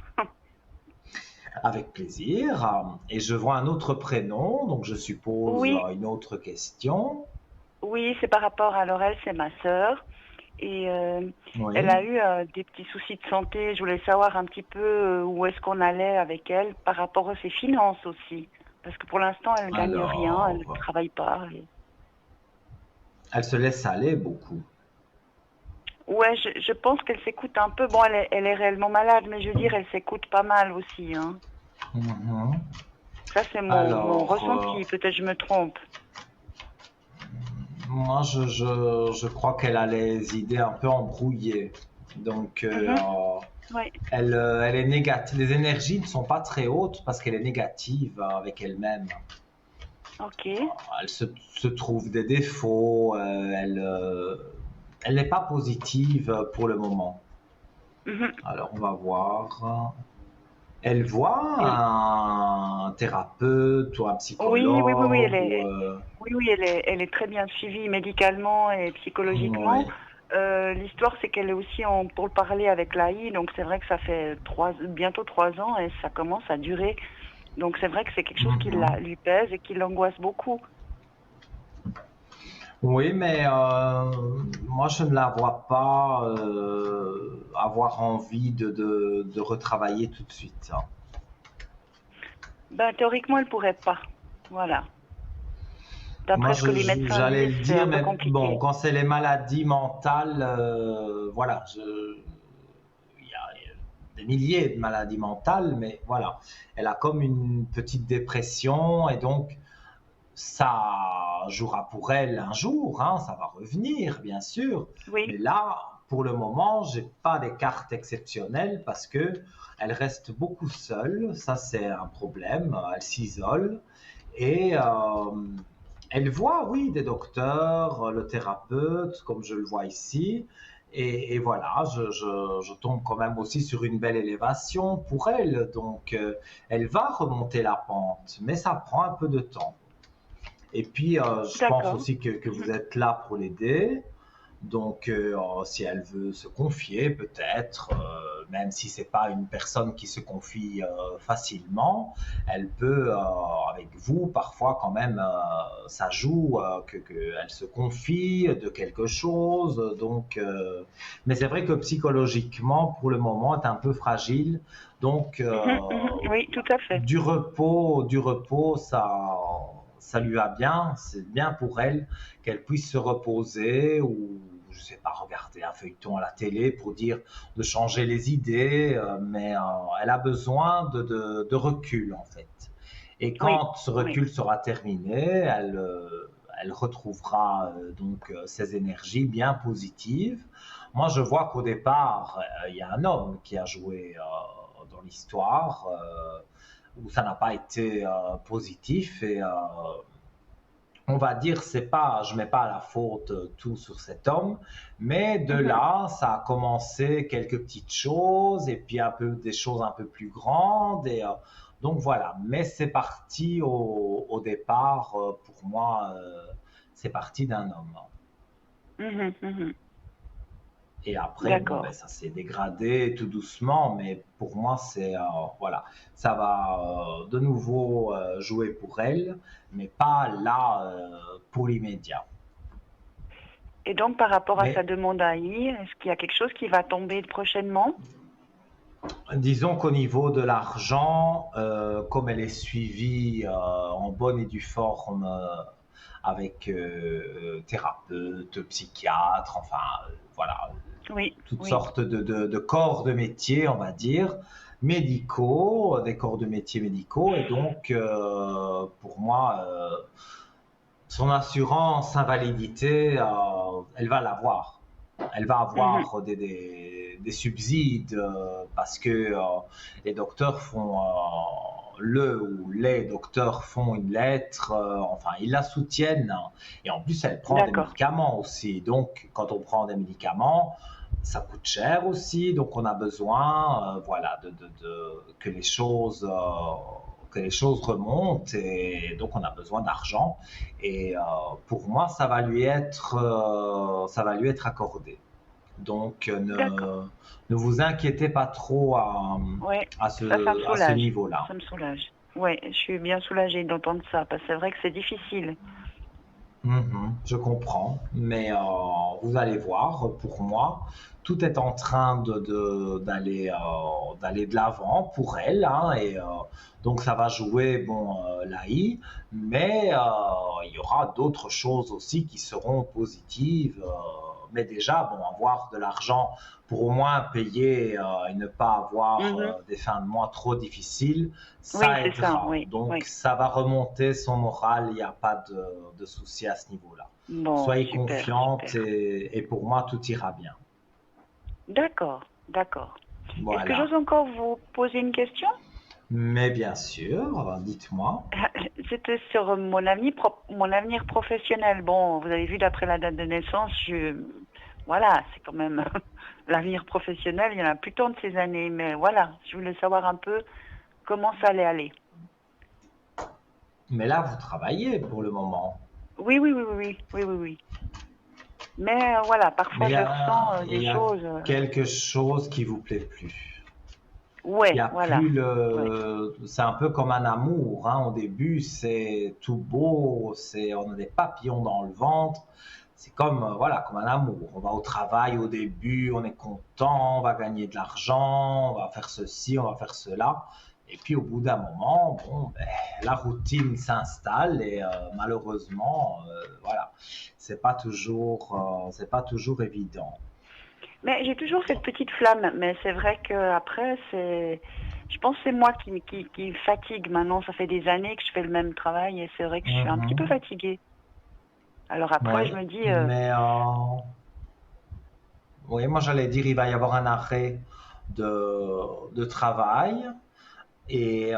Avec plaisir. Et je vois un autre prénom, donc je suppose Oui, une autre question. oui, c'est par rapport à Laurel, c'est ma sœur. Et elle Oui. a eu des petits soucis de santé. Je voulais savoir un petit peu où est-ce qu'on allait avec elle par rapport à ses finances aussi. Parce que pour l'instant, elle gagne rien, elle ne Alors, travaille pas. elle se laisse aller beaucoup. Ouais, je pense qu'elle s'écoute un peu. Bon, elle est réellement malade, mais je veux dire, elle s'écoute pas mal aussi, hein. Mhm. Ça, c'est mon Alors, ressenti. Peut-être je me trompe. moi, je crois qu'elle a les idées un peu embrouillées. Donc, Mhm. Oui, elle est négative. Les énergies ne sont pas très hautes parce qu'elle est négative avec elle-même. ok. Elle se trouve des défauts. Elle n'est pas positive pour le moment. Mhm. Alors, on va voir. Elle voit Et- un thérapeute ou un oui, oui, oui, oui, psychologue ou... oui, oui, elle est très bien suivie médicalement et psychologiquement. Oui. L'histoire, c'est qu'elle est aussi pour le parler avec l'AI, donc c'est vrai que ça fait bientôt 3 ans et ça commence à durer. Donc c'est vrai que c'est quelque chose qui Mhm. lui pèse et qui l'angoisse beaucoup. Oui, mais moi, je ne la vois pas avoir envie de retravailler tout de suite, hein. Ben, théoriquement, elle pourrait pas. Voilà. Moi, D'après ce que les médecins j'allais disent, le c'est un dire, peu mais bon, compliqué. quand c'est les maladies mentales, voilà, il y a des milliers de maladies mentales, mais voilà, elle a comme une petite dépression et donc ça jouera pour elle un jour, hein, ça va revenir, bien sûr, mais Oui, là, pour le moment, j'ai pas des cartes exceptionnelles parce que elle reste beaucoup seule. Ça, c'est un problème. Elle s'isole et elle voit, oui, des docteurs, le thérapeute, comme je le vois ici. Et voilà, je tombe quand même aussi sur une belle élévation pour elle. Donc, elle va remonter la pente, mais ça prend un peu de temps. Et puis, je pense D'accord. aussi que vous êtes là pour l'aider. Donc, si elle veut se confier, peut-être, même si c'est pas une personne qui se confie facilement, elle peut, avec vous, parfois quand même, ça joue elle se confie de quelque chose. Donc, mais c'est vrai que psychologiquement, pour le moment, elle est un peu fragile. Donc, Oui, tout à fait. du repos, ça lui va bien. C'est bien pour elle qu'elle puisse se reposer ou, je sais pas, regarder un feuilleton à la télé pour dire de changer les idées, mais elle a besoin de recul en fait. Et Oui, quand ce oui. recul sera terminé, elle retrouvera donc ses énergies bien positives. Moi, je vois qu'au départ, il y a un homme qui a joué dans l'histoire où ça n'a pas été positif et on va dire, c'est pas, je mets pas la faute tout sur cet homme, mais de Mhm. là, ça a commencé quelques petites choses et puis un peu des choses un peu plus grandes et donc voilà. Mais c'est parti au départ pour moi, c'est parti d'un homme. Mhm, mhm. Et après, bon, D'accord. ben, ça s'est dégradé tout doucement, mais pour moi, c'est voilà, ça va de nouveau jouer pour elle, mais pas là pour l'immédiat. Et donc, par rapport à sa Mais demande à I, est-ce qu'il y a quelque chose qui va tomber prochainement? disons qu'au niveau de l'argent, comme elle est suivie en bonne et due forme avec thérapeute, psychiatre, enfin voilà, Oui, toutes oui. sortes de corps de métier, on va dire, médicaux, des corps de métier médicaux. Et donc, pour moi, son assurance invalidité, elle va l'avoir. Elle va Mhm. avoir des subsides parce que les docteurs font, le ou les docteurs font une lettre, enfin, ils la soutiennent. Et en plus, elle prend des D'accord. médicaments aussi. Donc, quand on prend des médicaments, ça coûte cher aussi. Donc, on a besoin voilà, que les choses remontent. Et donc, on a besoin d'argent. Et pour moi, ça va lui être accordé. Donc, D'accord. ne vous inquiétez pas trop Ouais, ça me à ce soulage. niveau-là. Ça me soulage. Ouais, je suis bien soulagée d'entendre ça, parce que c'est vrai que c'est difficile. Je comprends, mais vous allez voir, pour moi, tout est en train d'aller de l'avant pour elle, hein, et donc ça va jouer bon l'AI, mais il y aura d'autres choses aussi qui seront positives. Mais déjà, bon, avoir de l'argent pour au moins payer et ne pas avoir Mhm. des fins de mois trop difficiles, Oui, ça c'est ça, aidera. oui, Donc, oui. ça va remonter son moral, il n'y a pas de souci à ce niveau-là. Bon, Soyez super, confiante super. et pour moi, tout ira bien. D'accord, d'accord. Est-ce que Voilà. j'ose encore vous poser une question? Mais bien sûr, dites-moi. C'était sur mon avenir professionnel. Bon, vous avez vu, d'après la date de naissance, voilà, c'est quand même l'avenir professionnel, il y en a plus tant de ces années. Mais voilà, je voulais savoir un peu comment ça allait aller. Mais là, vous travaillez pour le moment. Oui, oui, oui, oui, oui, oui, oui, oui. Mais voilà, Mais parfois je ressens il des y a choses. quelque chose qui vous plaît plus. Il y Ouais, a voilà. plus Ouais. c'est un peu comme un amour, hein. Au début, c'est tout beau, on a des papillons dans le ventre. C'est comme, voilà, comme un amour. On va au travail au début, on est content, on va gagner de l'argent, on va faire ceci, on va faire cela. Et puis au bout d'un moment, bon, ben, la routine s'installe et malheureusement, voilà, c'est pas toujours évident. Mais j'ai toujours cette petite flamme. Mais c'est vrai que après, je pense que c'est moi qui fatigue maintenant. Ça fait des années que je fais le même travail et c'est vrai que je suis un petit peu Mhm. fatiguée. Alors après, je Oui, me dis, mais Oui, moi j'allais dire, il va y avoir un arrêt de travail et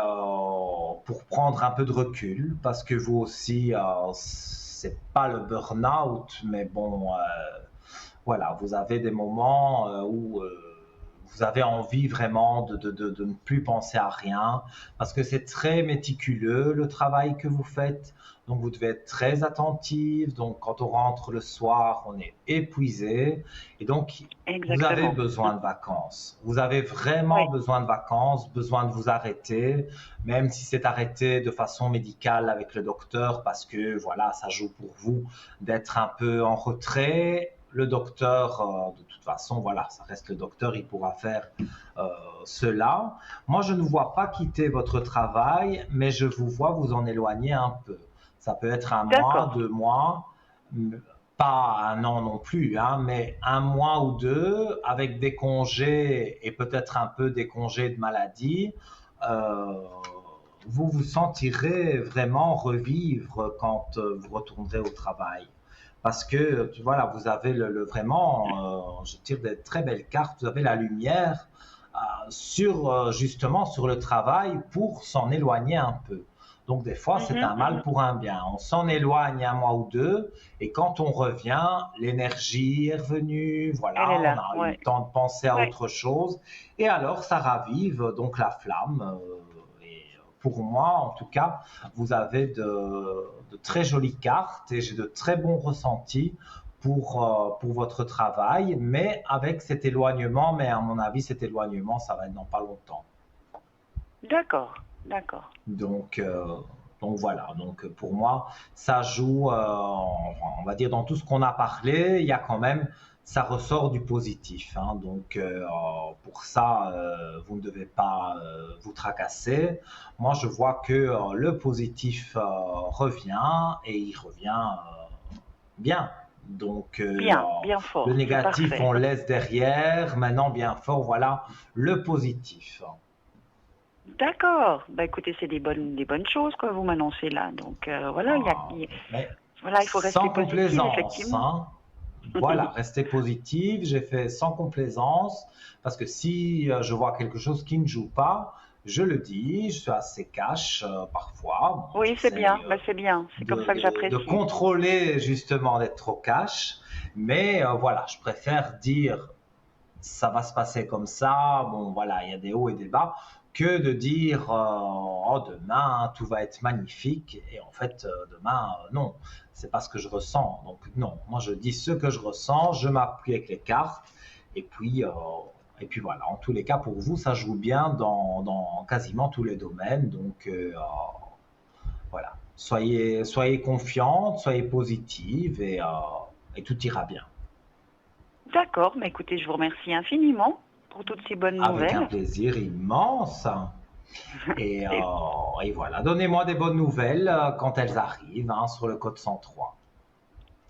pour prendre un peu de recul, parce que vous aussi, c'est pas le burn-out, mais bon, voilà, vous avez des moments où vous avez envie vraiment de ne plus penser à rien, parce que c'est très méticuleux le travail que vous faites. Donc vous devez être très attentif. Donc quand on rentre le soir, on est épuisé. Et donc vous avez Exactement. besoin de vacances. Vous avez vraiment Oui, besoin de vacances, besoin de vous arrêter, même si c'est arrêté de façon médicale avec le docteur, parce que voilà, ça joue pour vous d'être un peu en retrait. Le docteur, de toute façon, voilà, ça reste le docteur, il pourra faire euh, cela. Moi, je ne vois pas quitter votre travail, mais je vous vois vous en éloigner un peu. Ça peut être un mois, d'accord. 2 mois, pas un an non plus, hein, mais un mois ou deux avec des congés et peut-être un peu des congés de maladie. euh, vous vous sentirez vraiment revivre quand vous retournerez au travail. Parce que voilà, vous avez vraiment, je tire des très belles cartes, vous avez la lumière sur justement sur le travail pour s'en éloigner un peu. Donc des fois, c'est Mhm, un mal mhm. pour un bien. On s'en éloigne un mois ou deux, et quand on revient, l'énergie est revenue, Elle est voilà, on là, a eu le ouais. temps de penser à Ouais. autre chose, et alors ça ravive donc la flamme. Et pour moi, en tout cas, vous avez de très jolies cartes et j'ai de très bons ressentis pour votre travail, mais avec cet éloignement, mais à mon avis, cet éloignement, ça va être dans pas longtemps. D'accord, d'accord. Donc, euh, donc voilà, donc pour moi, ça joue, on va dire, dans tout ce qu'on a parlé, il y a quand même, ça ressort du positif, hein. Donc pour ça, vous ne devez pas vous tracasser. Moi, je vois que le positif revient et il revient bien. Donc Bien, bien le fort, c'est négatif, parfait. on laisse derrière. Maintenant, bien fort, voilà le positif. D'accord. Bah écoutez, c'est des bonnes choses que vous m'annoncez là. Donc voilà, Ah, mais voilà, il faut rester sans positif, complaisance, effectivement. hein. Voilà, restez positif. J'ai fait sans complaisance parce que si je vois quelque chose qui ne joue pas, je le dis. Je suis assez cash parfois. Bon, Oui, c'est bien. j'essaye Bah c'est bien. C'est comme ça que de j'apprécie. contrôler justement d'être trop cash, mais voilà, je préfère dire ça va se passer comme ça. Bon, voilà, il y a des hauts et des bas, que de dire oh, demain tout va être magnifique. Et en fait, demain, non, c'est pas ce que je ressens. Donc, non, moi je dis ce que je ressens, je m'appuie avec les cartes, et puis, euh, et puis voilà. En tous les cas, pour vous, ça joue bien dans quasiment tous les domaines. Donc, voilà. Soyez confiante, soyez positive et tout ira bien. D'accord. Bah écoutez, je vous remercie infiniment pour toutes ces bonnes Avec un nouvelles. plaisir immense. Et, Et et voilà, donnez-moi des bonnes nouvelles quand elles arrivent, hein, sur le code 103.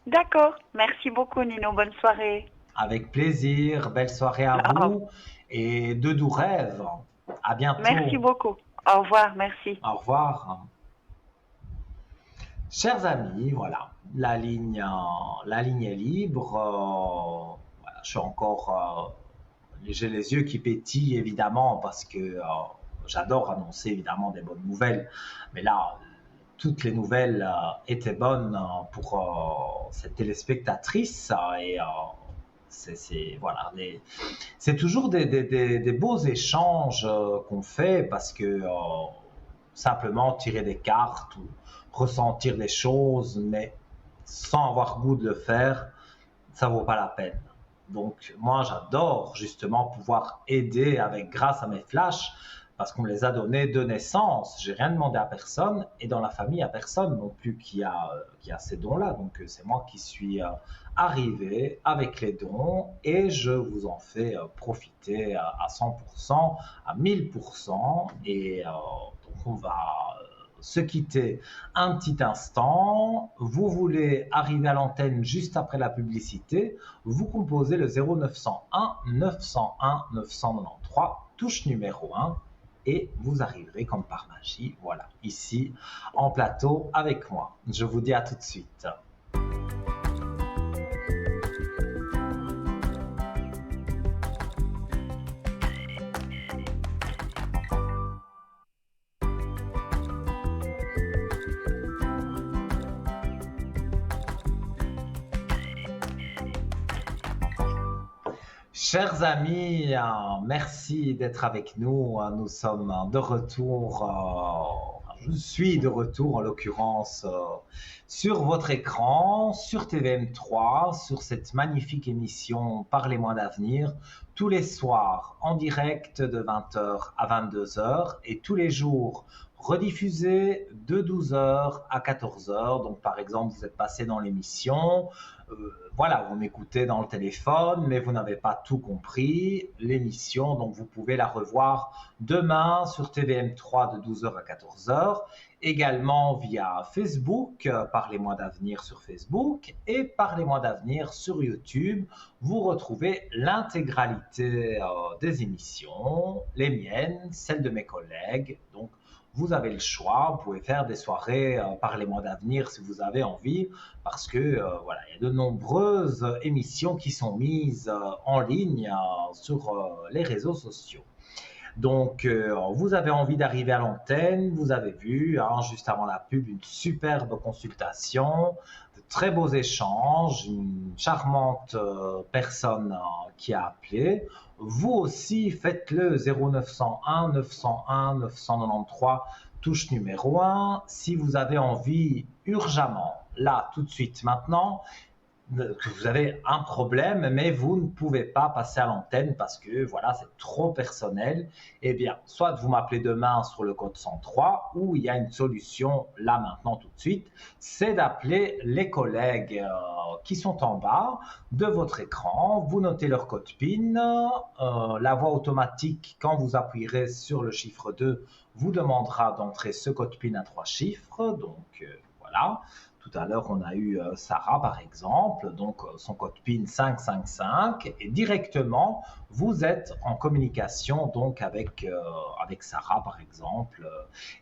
d'accord. Merci beaucoup, Nino. Bonne soirée. Avec plaisir, belle soirée à Au- vous et de doux rêves. À Merci bientôt. beaucoup. Au revoir. Merci. Au revoir. Chers amis, voilà, la ligne est libre. Voilà, je suis encore, j'ai les yeux qui pétillent évidemment parce que j'adore annoncer évidemment des bonnes nouvelles. Mais là, toutes les nouvelles étaient bonnes pour cette téléspectatrice et voilà, c'est toujours des beaux échanges qu'on fait parce que simplement tirer des cartes ou ressentir des choses, mais sans avoir goût de le faire, ça vaut pas la peine. Donc moi j'adore justement pouvoir aider avec grâce à mes flashs parce qu'on me les a donnés de naissance. J'ai rien demandé à personne et dans la famille il n'y a personne non plus qui a ces dons-là. Donc c'est moi qui suis arrivé avec les dons et je vous en fais profiter à 100%, à 1000% et donc on va se quitter un petit instant. Vous voulez arriver à l'antenne juste après la publicité, vous composez le 0901 901 993, touche numéro 1, et vous arriverez comme par magie, voilà, ici en plateau avec moi. Je vous dis à tout de suite. Chers amis, merci d'être avec nous. Nous sommes de retour. Je suis de retour en l'occurrence sur votre écran, sur TVM3, sur cette magnifique émission Parlez-moi d'avenir, tous les soirs en direct de 20h à 22h et tous les jours rediffusé de 12h à 14h. Donc par exemple, vous êtes passé dans l'émission, voilà, vous m'écoutez dans le téléphone, mais vous n'avez pas tout compris, l'émission, donc vous pouvez la revoir demain sur TVM3 de 12h à 14h, également via Facebook, Parlez-moi d'avenir sur Facebook, et Parlez-moi d'avenir sur YouTube. Vous retrouvez l'intégralité des émissions, les miennes, celles de mes collègues, donc vous avez le choix, vous pouvez faire des soirées Parlez-moi d'avenir si vous avez envie, parce que voilà, il y a de nombreuses émissions qui sont mises en ligne sur les réseaux sociaux. Donc, vous avez envie d'arriver à l'antenne, vous avez vu, juste avant la pub, une superbe consultation, de très beaux échanges, une charmante personne qui a appelé. Vous aussi, faites-le 0901 901 993, touche numéro 1, si vous avez envie urgemment, là, tout de suite, maintenant, que vous avez un problème, mais vous ne pouvez pas passer à l'antenne parce que voilà, c'est trop personnel, eh bien, soit vous m'appelez demain sur le code 103, ou il y a une solution là maintenant tout de suite, c'est d'appeler les collègues qui sont en bas de votre écran, vous notez leur code PIN, la voix automatique, quand vous appuierez sur le chiffre 2, vous demandera d'entrer ce code PIN à 3 chiffres, donc voilà. Tout à l'heure, on a eu Sarah, par exemple, donc son code PIN 555, et directement, vous êtes en communication donc avec Sarah, par exemple.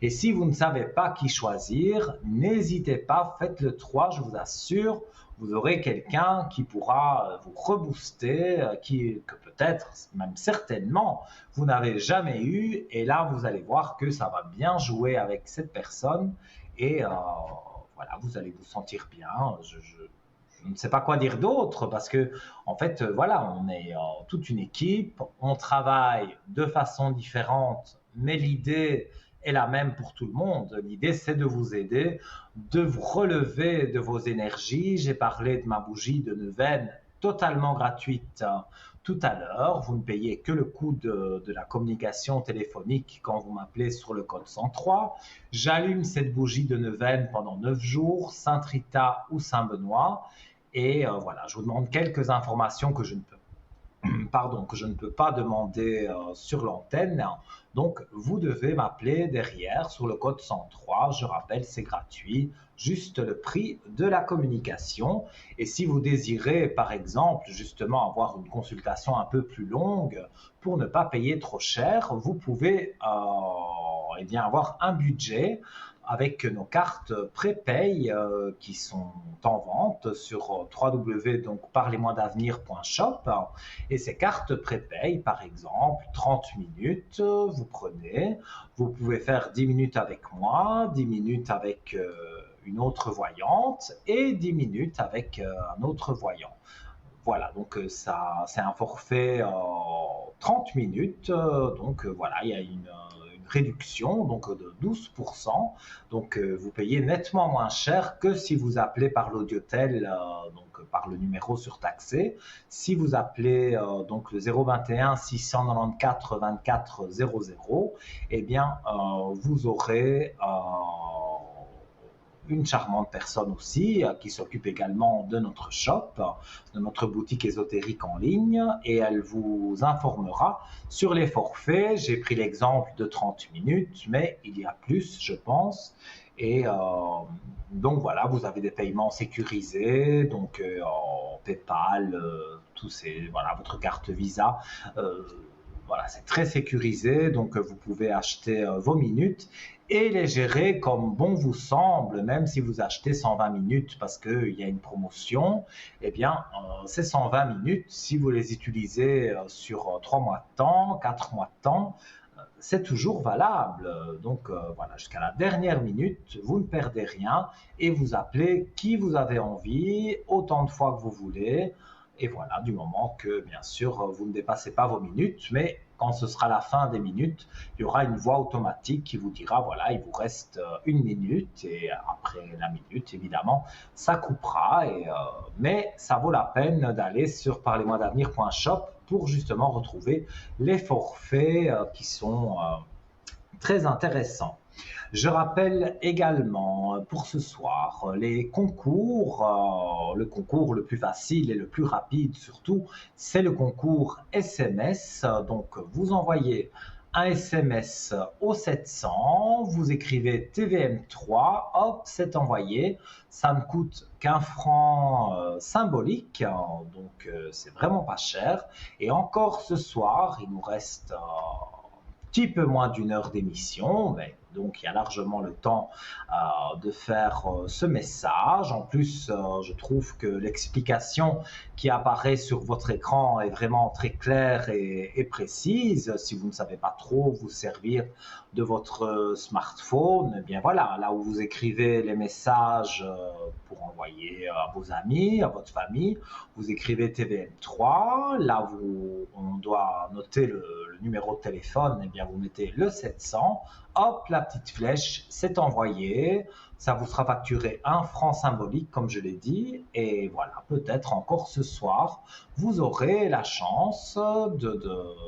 Et si vous ne savez pas qui choisir, n'hésitez pas, faites le 3, je vous assure, vous aurez quelqu'un qui pourra vous rebooster, que peut-être, même certainement, vous n'avez jamais eu, et là, vous allez voir que ça va bien jouer avec cette personne, et voilà, vous allez vous sentir bien. Je ne sais pas quoi dire d'autre parce que, en fait, voilà, on est toute une équipe, on travaille de façon différente, mais l'idée est la même pour tout le monde. L'idée, c'est de vous aider, de vous relever de vos énergies. J'ai parlé de ma bougie de neuvaine totalement gratuite tout à l'heure. Vous ne payez que le coût de la communication téléphonique quand vous m'appelez sur le code 103. J'allume cette bougie de neuvaine pendant 9 jours, Saint-Rita ou Saint-Benoît. Et voilà, je vous demande quelques informations que je ne peux pas demander sur l'antenne. Donc, vous devez m'appeler derrière sur le code 103. Je rappelle, c'est gratuit, juste le prix de la communication. Et si vous désirez, par exemple, justement avoir une consultation un peu plus longue pour ne pas payer trop cher, vous pouvez eh bien, avoir un budget avec nos cartes prépay qui sont en vente sur www.parlez-moi-d'avenir.shop. Et ces cartes prépay, par exemple, 30 minutes, vous prenez, vous pouvez faire 10 minutes avec moi, 10 minutes avec une autre voyante et 10 minutes avec un autre voyant. Voilà, donc ça, c'est un forfait 30 minutes, donc voilà, il y a une réduction donc de 12%, donc vous payez nettement moins cher que si vous appelez par l'audiotel, donc par le numéro surtaxé. Si vous appelez donc le 021 694 24 00, eh bien vous aurez une charmante personne aussi qui s'occupe également de notre shop, de notre boutique ésotérique en ligne, et elle vous informera sur les forfaits. J'ai pris l'exemple de 30 minutes, mais il y a plus, je pense. Et donc voilà, vous avez des paiements sécurisés, donc PayPal, voilà, votre carte Visa. Voilà, c'est très sécurisé, donc vous pouvez acheter vos minutes et les gérer comme bon vous semble, même si vous achetez 120 minutes parce qu'il y a une promotion, eh bien, ces 120 minutes, si vous les utilisez sur 3 mois de temps, 4 mois de temps, c'est toujours valable. Donc voilà, jusqu'à la dernière minute, vous ne perdez rien et vous appelez qui vous avez envie, autant de fois que vous voulez. Et voilà, du moment que, bien sûr, vous ne dépassez pas vos minutes, mais quand ce sera la fin des minutes, il y aura une voix automatique qui vous dira, voilà, il vous reste 1 minute, et après la minute, évidemment, ça coupera, mais ça vaut la peine d'aller sur parlez-moi-d'avenir.shop pour justement retrouver les forfaits qui sont très intéressants. Je rappelle également pour ce soir les concours. Le concours le plus facile et le plus rapide surtout, c'est le concours SMS. Donc vous envoyez un SMS au 700, vous écrivez TVM3, hop, c'est envoyé. Ça ne coûte qu'un franc symbolique, donc c'est vraiment pas cher. Et encore ce soir, il nous reste petit peu moins d'1 heure d'émission, mais donc il y a largement le temps de faire ce message. En plus, je trouve que l'explication qui apparaît sur votre écran est vraiment très claire et précise. Si vous ne savez pas trop vous servir de votre smartphone, eh bien voilà, là où vous écrivez les messages pour envoyer à vos amis, à votre famille, vous écrivez TVM3, là où on doit noter le numéro de téléphone, eh bien vous mettez le 700, hop, la petite flèche, c'est envoyé, ça vous sera facturé un franc symbolique, comme je l'ai dit, et voilà, peut-être encore ce soir, vous aurez la chance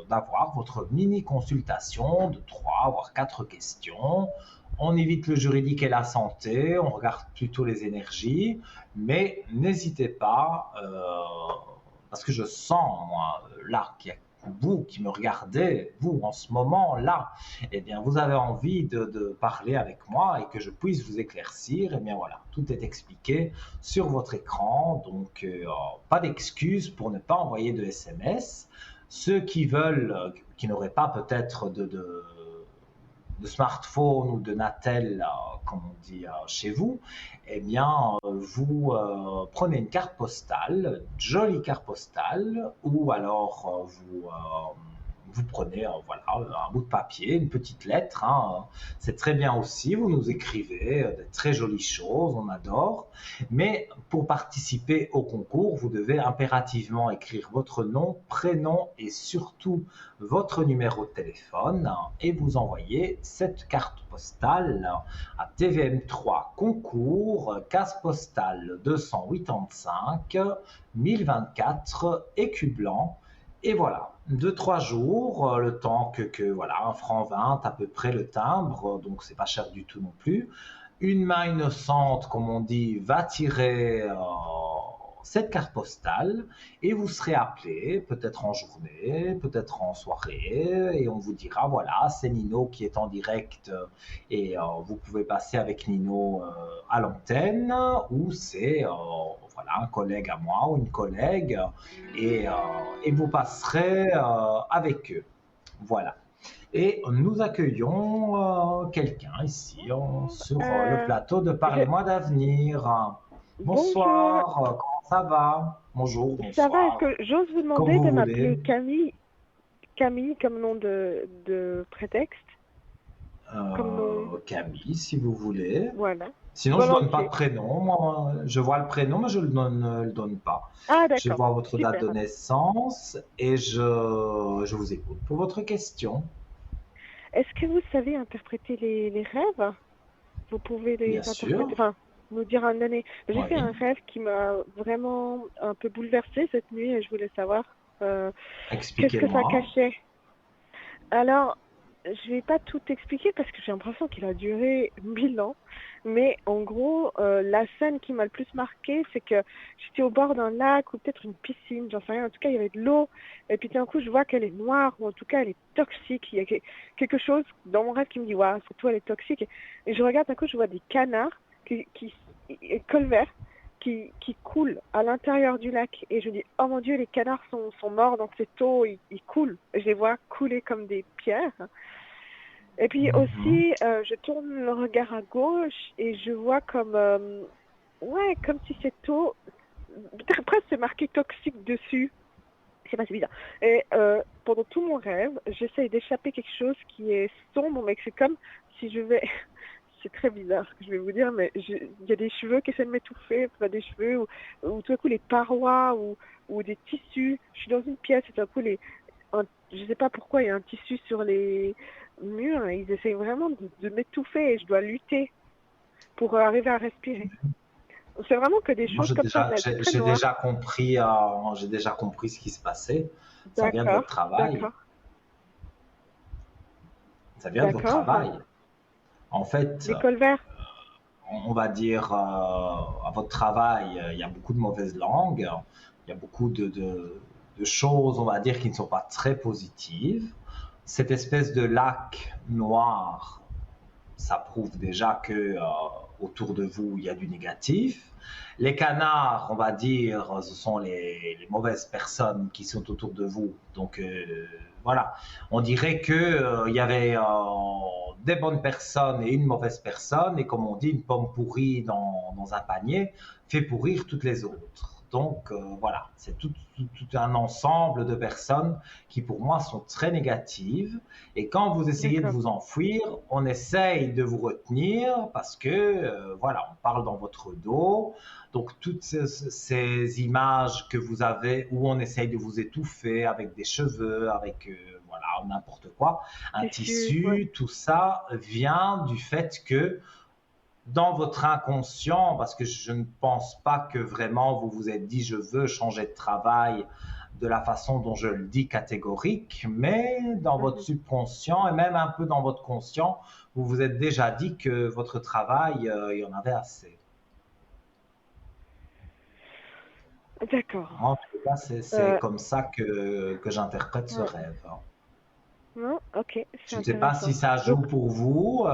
d'avoir votre mini-consultation de 3 voire 4 questions. On évite le juridique et la santé, on regarde plutôt les énergies, mais n'hésitez pas, parce que je sens, moi, là, qu'il y a vous qui me regardez, vous en ce moment-là, eh bien, vous avez envie de parler avec moi et que je puisse vous éclaircir. Eh bien voilà, tout est expliqué sur votre écran, donc pas d'excuses pour ne pas envoyer de SMS. Ceux qui veulent, qui n'auraient pas peut-être de smartphone ou de Natel, comme on dit chez vous, eh bien, vous prenez une carte postale, une jolie carte postale, ou alors vous prenez voilà, un bout de papier, une petite lettre, hein, c'est très bien aussi, vous nous écrivez de très jolies choses, on adore, mais pour participer au concours, vous devez impérativement écrire votre nom, prénom et surtout votre numéro de téléphone et vous envoyez cette carte postale à TVM3 concours, case postale 285 1024 Écu Blanc. Et voilà, 2-3 jours, le temps que voilà, 1 franc 20 à peu près le timbre, donc c'est pas cher du tout non plus. Une main innocente, comme on dit, va tirer cette carte postale et vous serez appelé, peut-être en journée, peut-être en soirée, et on vous dira, voilà, c'est Nino qui est en direct et vous pouvez passer avec Nino à l'antenne, ou c'est voilà, un collègue à moi ou une collègue, et vous passerez avec eux. Voilà. Et nous accueillons quelqu'un ici sur le plateau de Parlez-moi d'avenir. Bonjour, Bonsoir, comment ça va? Bonjour, ça va, est-ce bonsoir, que j'ose vous comme demander vous de voulez. m'appeler Camille, Camille comme nom de prétexte, comme nom, Camille, si vous voulez. voilà, Sinon, je ne donne pas de volontiers. prénom. Moi, je vois le prénom, mais je ne le donne pas. Ah Je d'accord, vois votre date super. de naissance et je vous écoute pour votre question. Est-ce que vous savez interpréter les rêves? Vous pouvez les Bien interpréter, sûr. enfin, nous dire un donné. J'ai fait Oui. un rêve qui m'a vraiment un peu bouleversée cette nuit et je voulais savoir qu'est-ce que ça Expliquez-moi. cachait. Alors, je vais pas tout expliquer parce que j'ai l'impression qu'il a duré 1000 ans. Mais en gros, la scène qui m'a le plus marquée, c'est que j'étais au bord d'un lac ou peut-être une piscine, j'en sais rien. En tout cas, il y avait de l'eau. Et puis d'un coup, je vois qu'elle est noire ou en tout cas, elle est toxique. Il y a quelque chose dans mon rêve qui me dit, waouh, surtout elle est toxique. Et je regarde d'un coup, je vois des canards colverts qui coulent à l'intérieur du lac. Et je me dis, oh mon Dieu, les canards sont morts dans cette eau, ils coulent. Je les vois couler comme des pierres. Et puis Mhm. aussi, je tourne le regard à gauche et je vois comme, ouais, comme si cette eau, presque c'est marqué toxique dessus. Je sais pas, c'est bizarre. Et pendant tout mon rêve, j'essaye d'échapper quelque chose qui est sombre, mais que c'est comme si je vais c'est très bizarre ce que je vais vous dire, mais il y a des cheveux qui essaient de m'étouffer, pas des cheveux, ou tout à coup les parois, ou des tissus. Je suis dans une pièce et tout à coup, je sais pas pourquoi, il y a un tissu sur les murs et ils essayent vraiment de m'étouffer et je dois lutter pour arriver à respirer. C'est vraiment que des Moi, choses comme ça, mais c'est très j'ai noir. j'ai déjà compris ce qui se passait. Ça vient de votre D'accord, travail. d'accord, Ça vient de votre d'accord. travail. En fait, Les cols verts. on va dire, à votre travail, il y a beaucoup de mauvaises langues, il y a beaucoup de choses, on va dire, qui ne sont pas très positives. Cette espèce de lac noir, ça prouve déjà que autour de vous, il y a du négatif. Les canards, on va dire, ce sont les mauvaises personnes qui sont autour de vous. Donc voilà, on dirait que il y avait des bonnes personnes et une mauvaise personne, et comme on dit, une pomme pourrie dans un panier fait pourrir toutes les autres. Donc voilà, c'est tout un ensemble de personnes qui pour moi sont très négatives. Et quand vous essayez de D'accord. vous enfuir, on essaye de vous retenir parce que, voilà, on parle dans votre dos. Donc, toutes ces images que vous avez où on essaye de vous étouffer avec des cheveux, avec, voilà, n'importe quoi, un Tissu, ouais. tissu, tout ça vient du fait que dans votre inconscient, parce que je ne pense pas que vraiment vous vous êtes dit je veux changer de travail de la façon dont je le dis catégorique, mais dans votre Mhm. subconscient et même un peu dans votre conscient, vous vous êtes déjà dit que votre travail, il y en avait assez. D'accord. Moi, en tout cas, c'est Euh, comme ça que j'interprète ce ouais. rêve. Non, ok, c'est Je ne sais pas si intéressant. ça Donc, joue pour vous.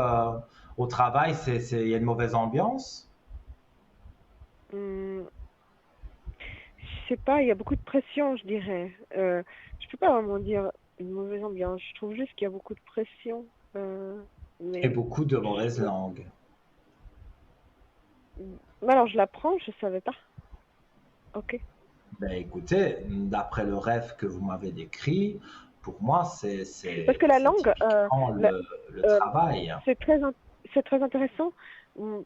Au travail, il y a une mauvaise ambiance. hum, je sais pas, il y a beaucoup de pression, je dirais. Je peux pas vraiment dire une mauvaise ambiance. Je trouve juste qu'il y a beaucoup de pression. Euh, Et mais, beaucoup de mauvaises mais langues. alors je l'apprends, je savais pas. Ok. Ben, écoutez, d'après le rêve que vous m'avez décrit, pour moi, Parce que la c'est langue, typiquement la- le euh, travail. c'est c'est très intéressant.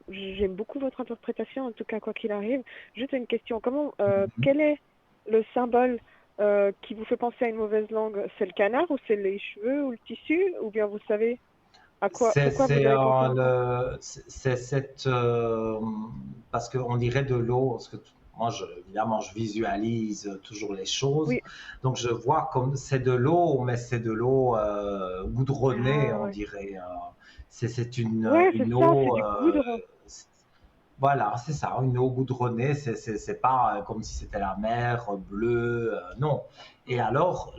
J'aime beaucoup votre interprétation, en tout cas, quoi qu'il arrive. Juste une question. Quel est le symbole qui vous fait penser à une mauvaise langue? C'est le canard ou c'est les cheveux ou le tissu? Ou bien vous savez pourquoi vous avez pensé à ça? C'est cette parce qu'on dirait de l'eau, parce que moi, évidemment, je visualise toujours les choses, Oui. donc je vois comme c'est de l'eau, mais c'est de l'eau goudronnée, Ah on ouais. dirait. C'est Ouais, c'est une ça, c'est eau. du goudron. Voilà, c'est ça, une eau goudronnée, c'est pas comme si c'était la mer bleue, non. Et Mm. alors,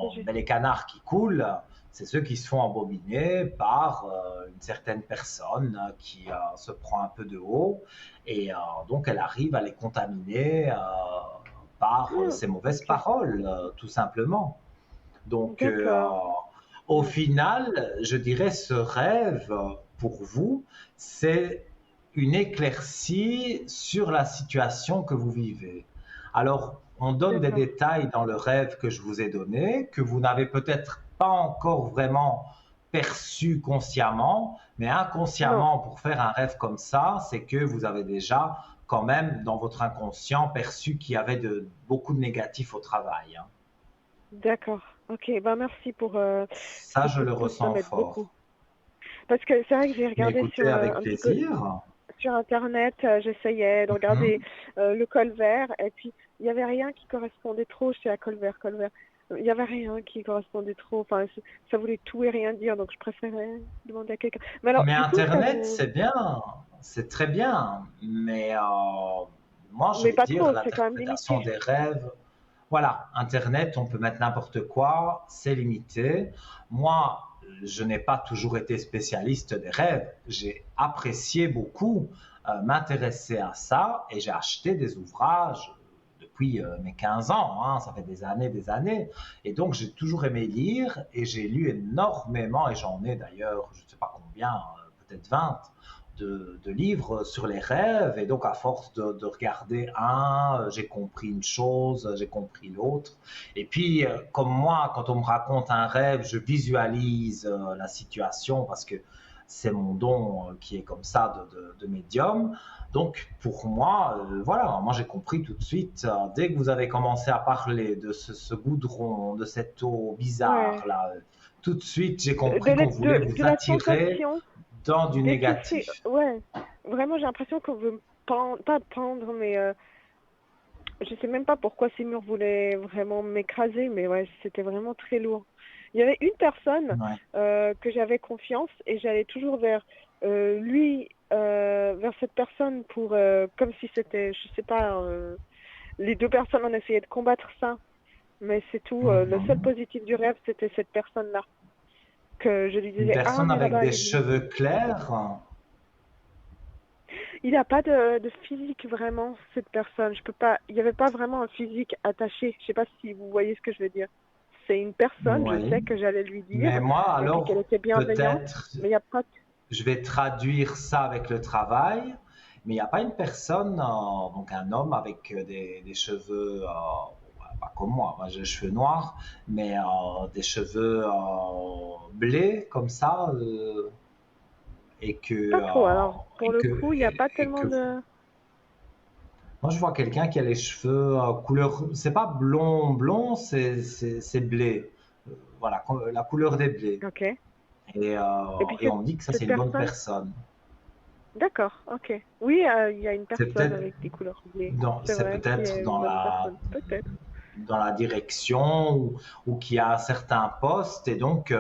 C'est justement, juste. ben, les canards qui coulent, c'est ceux qui se font embobiner par une certaine personne qui se prend un peu de haut, et donc elle arrive à les contaminer par Ah, ses mauvaises ok. paroles, tout simplement. Donc, D'accord. au Mm. final, je dirais ce rêve, pour vous, c'est une éclaircie sur la situation que vous vivez. Alors, on donne des D'accord. détails dans le rêve que je vous ai donné, que vous n'avez peut-être pas encore vraiment perçu consciemment, mais Non, inconsciemment, pour faire un rêve comme ça, c'est que vous avez déjà quand même dans votre inconscient perçu qu'il y avait beaucoup de négatifs au travail, hein. d'accord. Ok, ben merci Ça, ce je coup de le pouce, ça ressens m'aide beaucoup. fort. Parce que c'est vrai que j'ai Mais regardé écoutez, avec un petit peu plaisir. sur Internet, j'essayais de regarder Mhm. le col vert, et puis il n'y avait rien qui correspondait trop chez la col vert, col vert. Il n'y avait rien qui correspondait trop. Enfin, ça voulait tout et rien dire, donc je préférais demander à quelqu'un. Mais alors, Mais du coup, Internet, c'est bien, c'est très bien. Mais moi, je mais vais pas dire trop, c'est quand même l'interprétation limité. des rêves. Voilà, Internet, on peut mettre n'importe quoi, c'est limité. Moi, je n'ai pas toujours été spécialiste des rêves. J'ai apprécié beaucoup m'intéresser à ça et j'ai acheté des ouvrages depuis mes 15 ans, hein, ça fait des années. Et donc, j'ai toujours aimé lire et j'ai lu énormément, et j'en ai d'ailleurs, je ne sais pas combien, peut-être 20, de livres sur les rêves. Et donc, à force de regarder un, j'ai compris une chose, j'ai compris l'autre. Et puis, comme moi, quand on me raconte un rêve, je visualise la situation parce que c'est mon don qui est comme ça de médium. Donc pour moi, voilà, moi j'ai compris tout de suite, dès que vous avez commencé à parler de ce goudron, de cette eau Ouais. bizarre là, tout de suite j'ai De, compris qu'on voulait de vous la attirer sensation dans du d'étouffer. négatif. Ouais. Vraiment, j'ai l'impression qu'on veut me pendre, pas pendre, mais je sais même pas pourquoi ces murs voulaient vraiment m'écraser, mais ouais, c'était vraiment très lourd. Il y avait une personne Ouais. que j'avais confiance et j'allais toujours vers lui, vers cette personne pour, comme si c'était, je sais pas, les deux personnes, on essayait de combattre ça. Mais c'est tout. Le seul Mhm. positif du rêve, c'était cette personne-là. Que je lui Une disais, ah, on personne est avec là-bas. des cheveux clairs. Il n'a pas de physique vraiment, cette personne. Je peux pas. Il n'y avait pas vraiment un physique attaché. Je sais pas si vous voyez ce que je veux dire. C'est une personne, je sais Oui. que j'allais lui Mais dire, moi, et puis qu'elle alors, était bienveillante, peut-être, mais il n'y a pas. je vais traduire ça avec le travail, mais il n'y a pas une personne, donc un homme avec des cheveux, pas comme moi j'ai les cheveux noirs, mais des cheveux blés comme ça, et que, Pas trop. Alors, pour et le que, coup, il n'y a pas et tellement que de. moi je vois quelqu'un qui a les cheveux couleur, c'est pas blond blond, c'est blé. Voilà, la couleur des blés. Ok. Et, Et puis et on me dit que ça, c'est cette une bonne personne. personne. D'accord. Ok. Oui, il y a une C'est personne peut-être avec des couleurs bleues. dans, C'est c'est vrai, qui peut-être est une bonne personne. Peut-être. dans la direction ou qui a un certain poste. Et donc,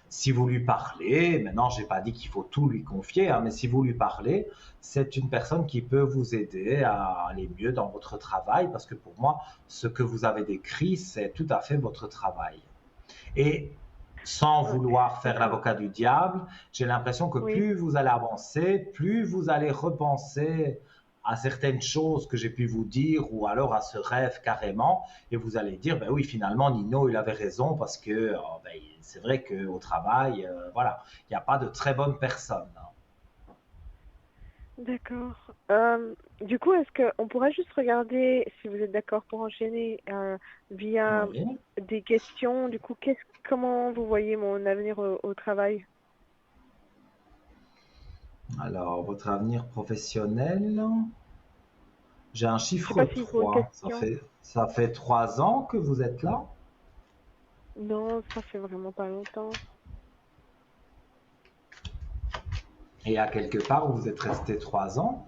si vous lui parlez, maintenant, j'ai pas dit qu'il faut tout lui confier, hein, mais si vous lui parlez, c'est une personne qui peut vous aider à aller mieux dans votre travail, parce que pour moi, ce que vous avez décrit, c'est tout à fait votre travail. Et sans Ouais. vouloir faire D'accord. l'avocat du diable, j'ai l'impression que Oui. plus vous allez avancer, plus vous allez repenser à certaines choses que j'ai pu vous dire ou alors à ce rêve carrément et vous allez dire ben oui finalement Nino il avait raison parce que ben, c'est vrai qu'au travail voilà il n'y a pas de très bonnes personnes. D'accord. Du coup, est-ce qu'on pourrait juste regarder, si vous êtes d'accord pour enchaîner, via Oui. des questions, du coup, comment vous voyez mon avenir au travail? Alors votre avenir professionnel, j'ai un Je sais chiffre pas s'il faut une 3. question. Ça fait 3 ans que vous êtes là. Non, ça fait vraiment pas longtemps. Et à quelque part où vous êtes resté 3 ans.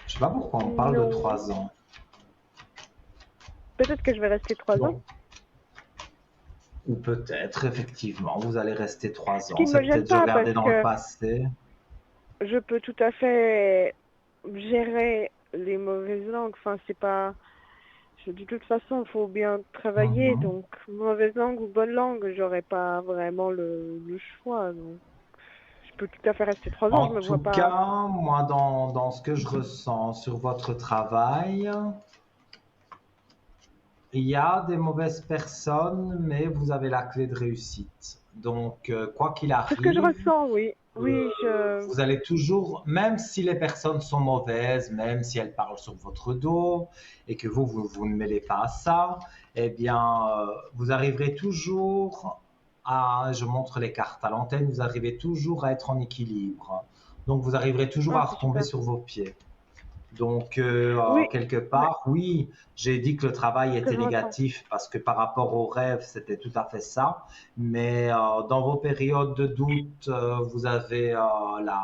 Je sais pas pourquoi on parle de Non. 3 ans. Peut-être que je vais rester 3 ans. Bon, ou peut-être, effectivement, vous allez rester Ce trois qui ans. ne C'est me gêne peut-être pas regarder parce dans le que passé. je peux tout à fait gérer les mauvaises langues. Enfin, c'est pas. De toute façon, il faut bien travailler. Mhm. Donc, mauvaise langue ou bonne langue, j'aurais pas vraiment le choix. Donc, je peux tout à fait rester 3 ans. En Je me vois tout pas. cas, moi, dans ce que je ressens sur votre travail, il y a des mauvaises personnes, mais vous avez la clé de réussite. Donc, quoi qu'il C'est ce que je arrive, ressens, oui. Oui, vous allez toujours, même si les personnes sont mauvaises, même si elles parlent sur votre dos et que vous ne mêlez pas à ça, eh bien, vous arriverez toujours à, je montre les cartes à l'antenne, vous arrivez toujours à être en équilibre. Donc, vous arriverez toujours ah, à c'est retomber super. sur vos pieds. Donc, Oui, quelque ouais, part, oui, j'ai dit que le travail c'est ce que était je ressens. négatif parce que par rapport au rêve, c'était tout à fait ça. Mais dans vos périodes de doute, vous avez la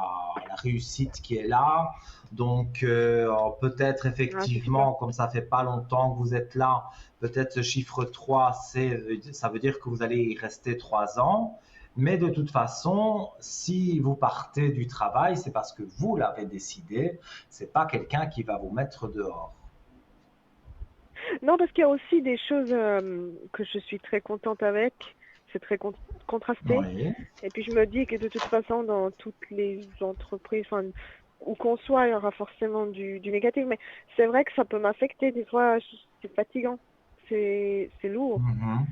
réussite qui est là. Donc, peut-être Ah, c'est super. effectivement, comme ça fait pas longtemps que vous êtes là, peut-être ce chiffre 3, ça veut dire que vous allez y rester 3 ans. Mais de toute façon, si vous partez du travail, c'est parce que vous l'avez décidé. C'est pas quelqu'un qui va vous mettre dehors. Non, parce qu'il y a aussi des choses que je suis très contente avec. C'est très contrasté. Oui. Et puis je me dis que de toute façon, dans toutes les entreprises, enfin, où qu'on soit, il y aura forcément du négatif. Mais c'est vrai que ça peut m'affecter. Des fois, c'est fatigant. C'est lourd. Mhm.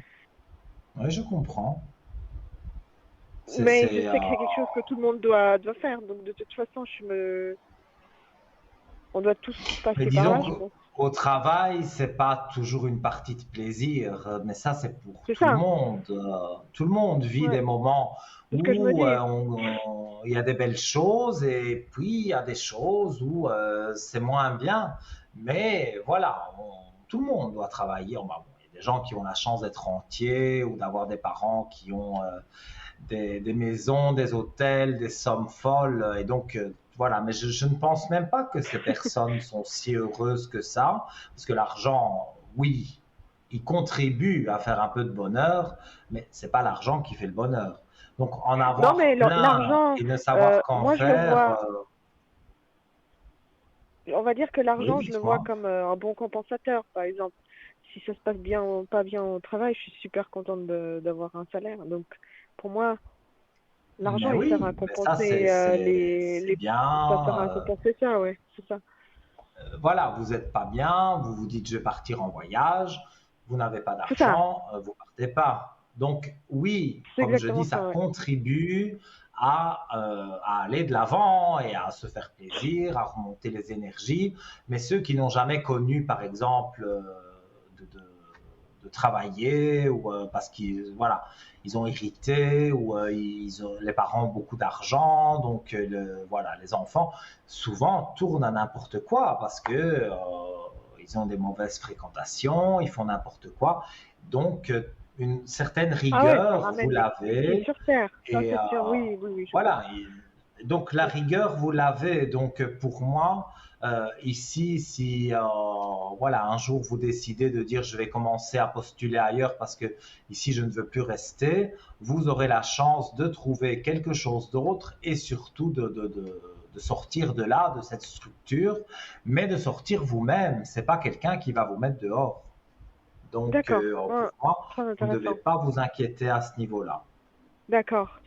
Oui, je comprends. C'est, Mais je c'est, sais que c'est quelque chose que tout le monde doit faire. Donc de toute façon, on doit tous Mais passer par disons là, que je pense. au travail, c'est pas toujours une partie de plaisir, mais ça, c'est pour C'est tout le ça, monde. Tout le monde vit des ouais, moments c'est ce que je me où dis. il y a des belles choses et puis il y a des choses où c'est moins bien. Mais voilà, tout le monde doit travailler. Bon, il y a des gens qui ont la chance d'être entiers ou d'avoir des parents qui ont des maisons, des hôtels, des sommes folles. Et donc, voilà, mais je ne pense même pas que ces personnes sont si heureuses que ça, parce que l'argent, oui, il contribue à faire un peu de bonheur, mais c'est pas l'argent qui fait le bonheur. Donc, en Non, mais avoir plein l'argent, et ne savoir qu'en moi je le faire, vois, on va dire que oui, l'argent, je le vois dites-moi. comme un bon compensateur, par exemple. Si ça se passe bien ou pas bien au travail, je suis super contente d'avoir un salaire. Donc, pour moi, l'argent, Mais il sert à oui, mais ça, compenser c'est ça sert bien. à compenser ça, ouais, c'est ça. Voilà, vous n'êtes pas bien, vous vous dites je vais partir en voyage, vous n'avez pas C'est ça, d'argent, vous partez pas. Donc oui, c'est comme je dis, exactement ça ça, ouais. contribue à aller de l'avant et à se faire plaisir, à remonter les énergies. Mais ceux qui n'ont jamais connu, par exemple, de, de- de travailler ou parce qu'ils voilà, ils ont hérité ou les parents ont beaucoup d'argent, donc voilà, les enfants souvent tournent à n'importe quoi parce que ils ont des mauvaises fréquentations, ils font n'importe quoi. Donc, une certaine Ah ouais, ça rigueur, vous ramène les pieds l'avez. sur terre, ça Et c'est sûr, oui, oui, oui, je vois. voilà. Donc, la rigueur, vous l'avez. Donc, pour moi, ici, si voilà, un jour vous décidez de dire je vais commencer à postuler ailleurs parce que ici je ne veux plus rester, vous aurez la chance de trouver quelque chose d'autre et surtout de sortir de là, de cette structure, mais de sortir vous-même. C'est pas quelqu'un qui va vous mettre dehors. Donc, D'accord, ouais, pour moi, très vous ne devez intéressant. pas vous inquiéter à ce niveau-là. D'accord.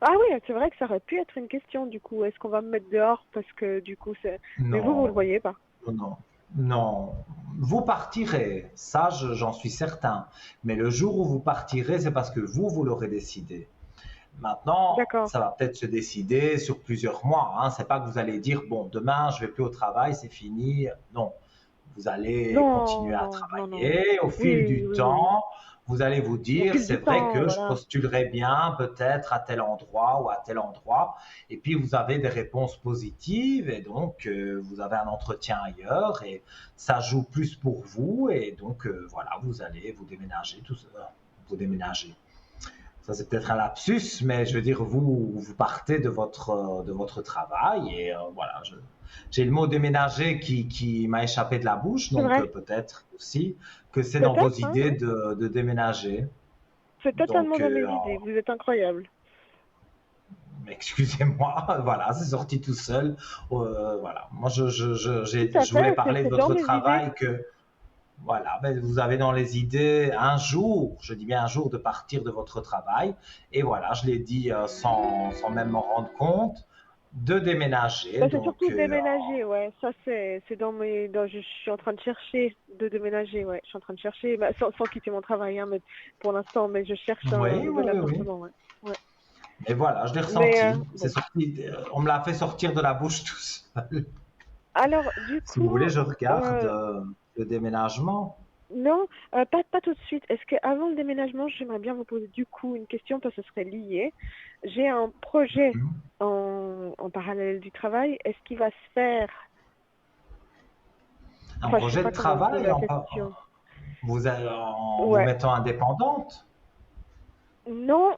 Ah oui, c'est vrai que ça aurait pu être une question du coup. Est-ce qu'on va me mettre dehors parce que du coup c'est. Mais vous le Non, voyez pas. non, non. Vous partirez, ça j'en suis certain. Mais le jour où vous partirez, c'est parce que vous l'aurez décidé. Maintenant, D'accord. ça va peut-être se décider sur plusieurs mois. Hein. C'est pas que vous allez dire, bon, demain, je vais plus au travail, c'est fini. Non, vous allez Non, continuer à non, non, non. travailler. Au fil Oui, du oui, oui. temps, vous allez vous Au dire, fil c'est du vrai temps, que je voilà. postulerai bien peut-être à tel endroit ou à tel endroit. Et puis, vous avez des réponses positives et donc, vous avez un entretien ailleurs et ça joue plus pour vous. Et donc, voilà, vous allez vous déménager, tout ça, vous déménager. Ça, c'est peut-être un lapsus, mais je veux dire, vous partez de votre travail et voilà, j'ai le mot déménager qui m'a échappé de la bouche, C'est donc vrai. peut-être aussi que c'est dans vos Peut-être, hein, idées oui. de déménager. C'est totalement Donc, dans mes idées. Vous êtes incroyable. excusez-moi, voilà, c'est sorti tout seul. Voilà, moi, Tout à je voulais fait, parler de c'est dans votre mes idées. travail que voilà, ben vous avez dans les idées un jour, je dis bien un jour, de partir de votre travail. Et voilà, je l'ai dit sans même m'en rendre compte, de déménager. Bah, c'est Donc, surtout déménager, ouais. Ça, c'est dans mes. Je suis en train de chercher de déménager, ouais. Je suis en train de chercher, bah, sans quitter mon travail, hein, mais pour l'instant, mais je cherche un oui, oui, nouvel oui, oui. appartement, ouais. Ouais. Et voilà, je l'ai Mais ressenti. C'est bon. sorti, on me l'a fait sortir de la bouche tout seul. Alors, du Si vous coup, voulez, je regarde euh, le déménagement. non, pas tout de suite. Est-ce qu'avant le déménagement, j'aimerais bien vous poser du coup une question parce que ce serait lié. J'ai un projet Mhm. en parallèle du travail. Est-ce qu'il va se faire? Un Enfin, je sais projet de pas comment vous poser travail la en, question. en vous Ouais. mettant indépendante. Non,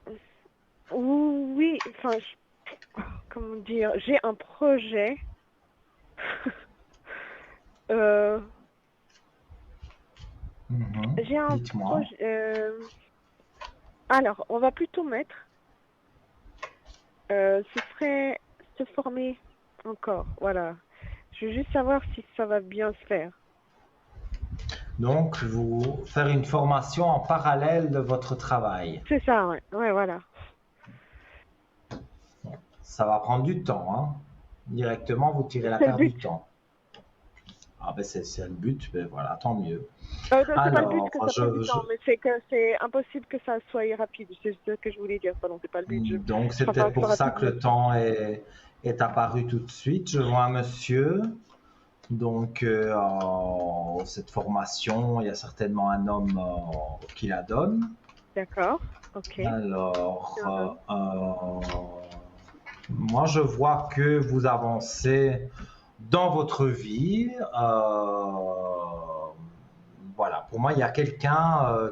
oui, enfin, comment dire, j'ai un projet. euh, Mhm. j'ai un Dites-moi. projet. Alors, on va plutôt mettre. Ce serait se former encore. Voilà. Je veux juste savoir si ça va bien se faire. Donc, vous faire une formation en parallèle de votre travail. C'est ça, ouais. Ouais, voilà. Ça va prendre du temps, hein. Directement, vous tirez la C'est le paire du but. temps. Ah ben c'est le but, ben voilà, tant mieux. C'est pas le but Alors, que ça prenne du temps, mais c'est que c'est impossible que ça soit rapide. C'est ce que je voulais dire. Pardon, c'est pas le but. donc Je c'est préfère peut-être que ce soit pour ça rapide, que mais. le temps est apparu tout de suite. Je vois un monsieur. Donc, cette formation, il y a certainement un homme qui la donne. D'accord. Ok. Alors, moi, je vois que vous avancez dans votre vie. Voilà, pour moi, il y a quelqu'un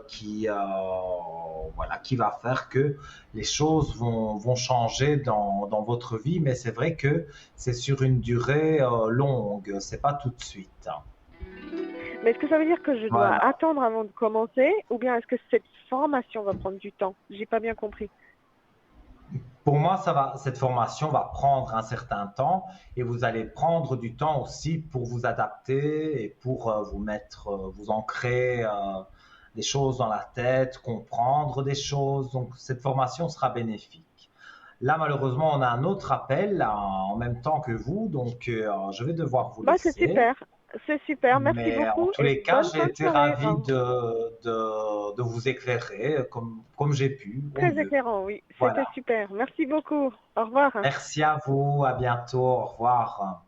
voilà, qui va faire que les choses vont changer dans votre vie, mais c'est vrai que c'est sur une durée longue, c'est pas tout de suite. Mais est-ce que ça veut dire que je dois Voilà. attendre avant de commencer ou bien est-ce que cette formation va prendre du temps? J'ai pas bien compris. Pour moi, cette formation va prendre un certain temps et vous allez prendre du temps aussi pour vous adapter et pour vous ancrer des choses dans la tête, comprendre des choses. Donc, cette formation sera bénéfique. Là, malheureusement, on a un autre appel en même temps que vous, donc je vais devoir vous Bah, c'est laisser. super. C'est super. Merci Mais en beaucoup tous et les cas, bonne j'ai fin de été soirée. ravi de vous éclairer comme j'ai pu, au Très mieux. éclairant, oui. C'était Voilà. super. Merci beaucoup. Au revoir. Merci à vous, à bientôt, au revoir.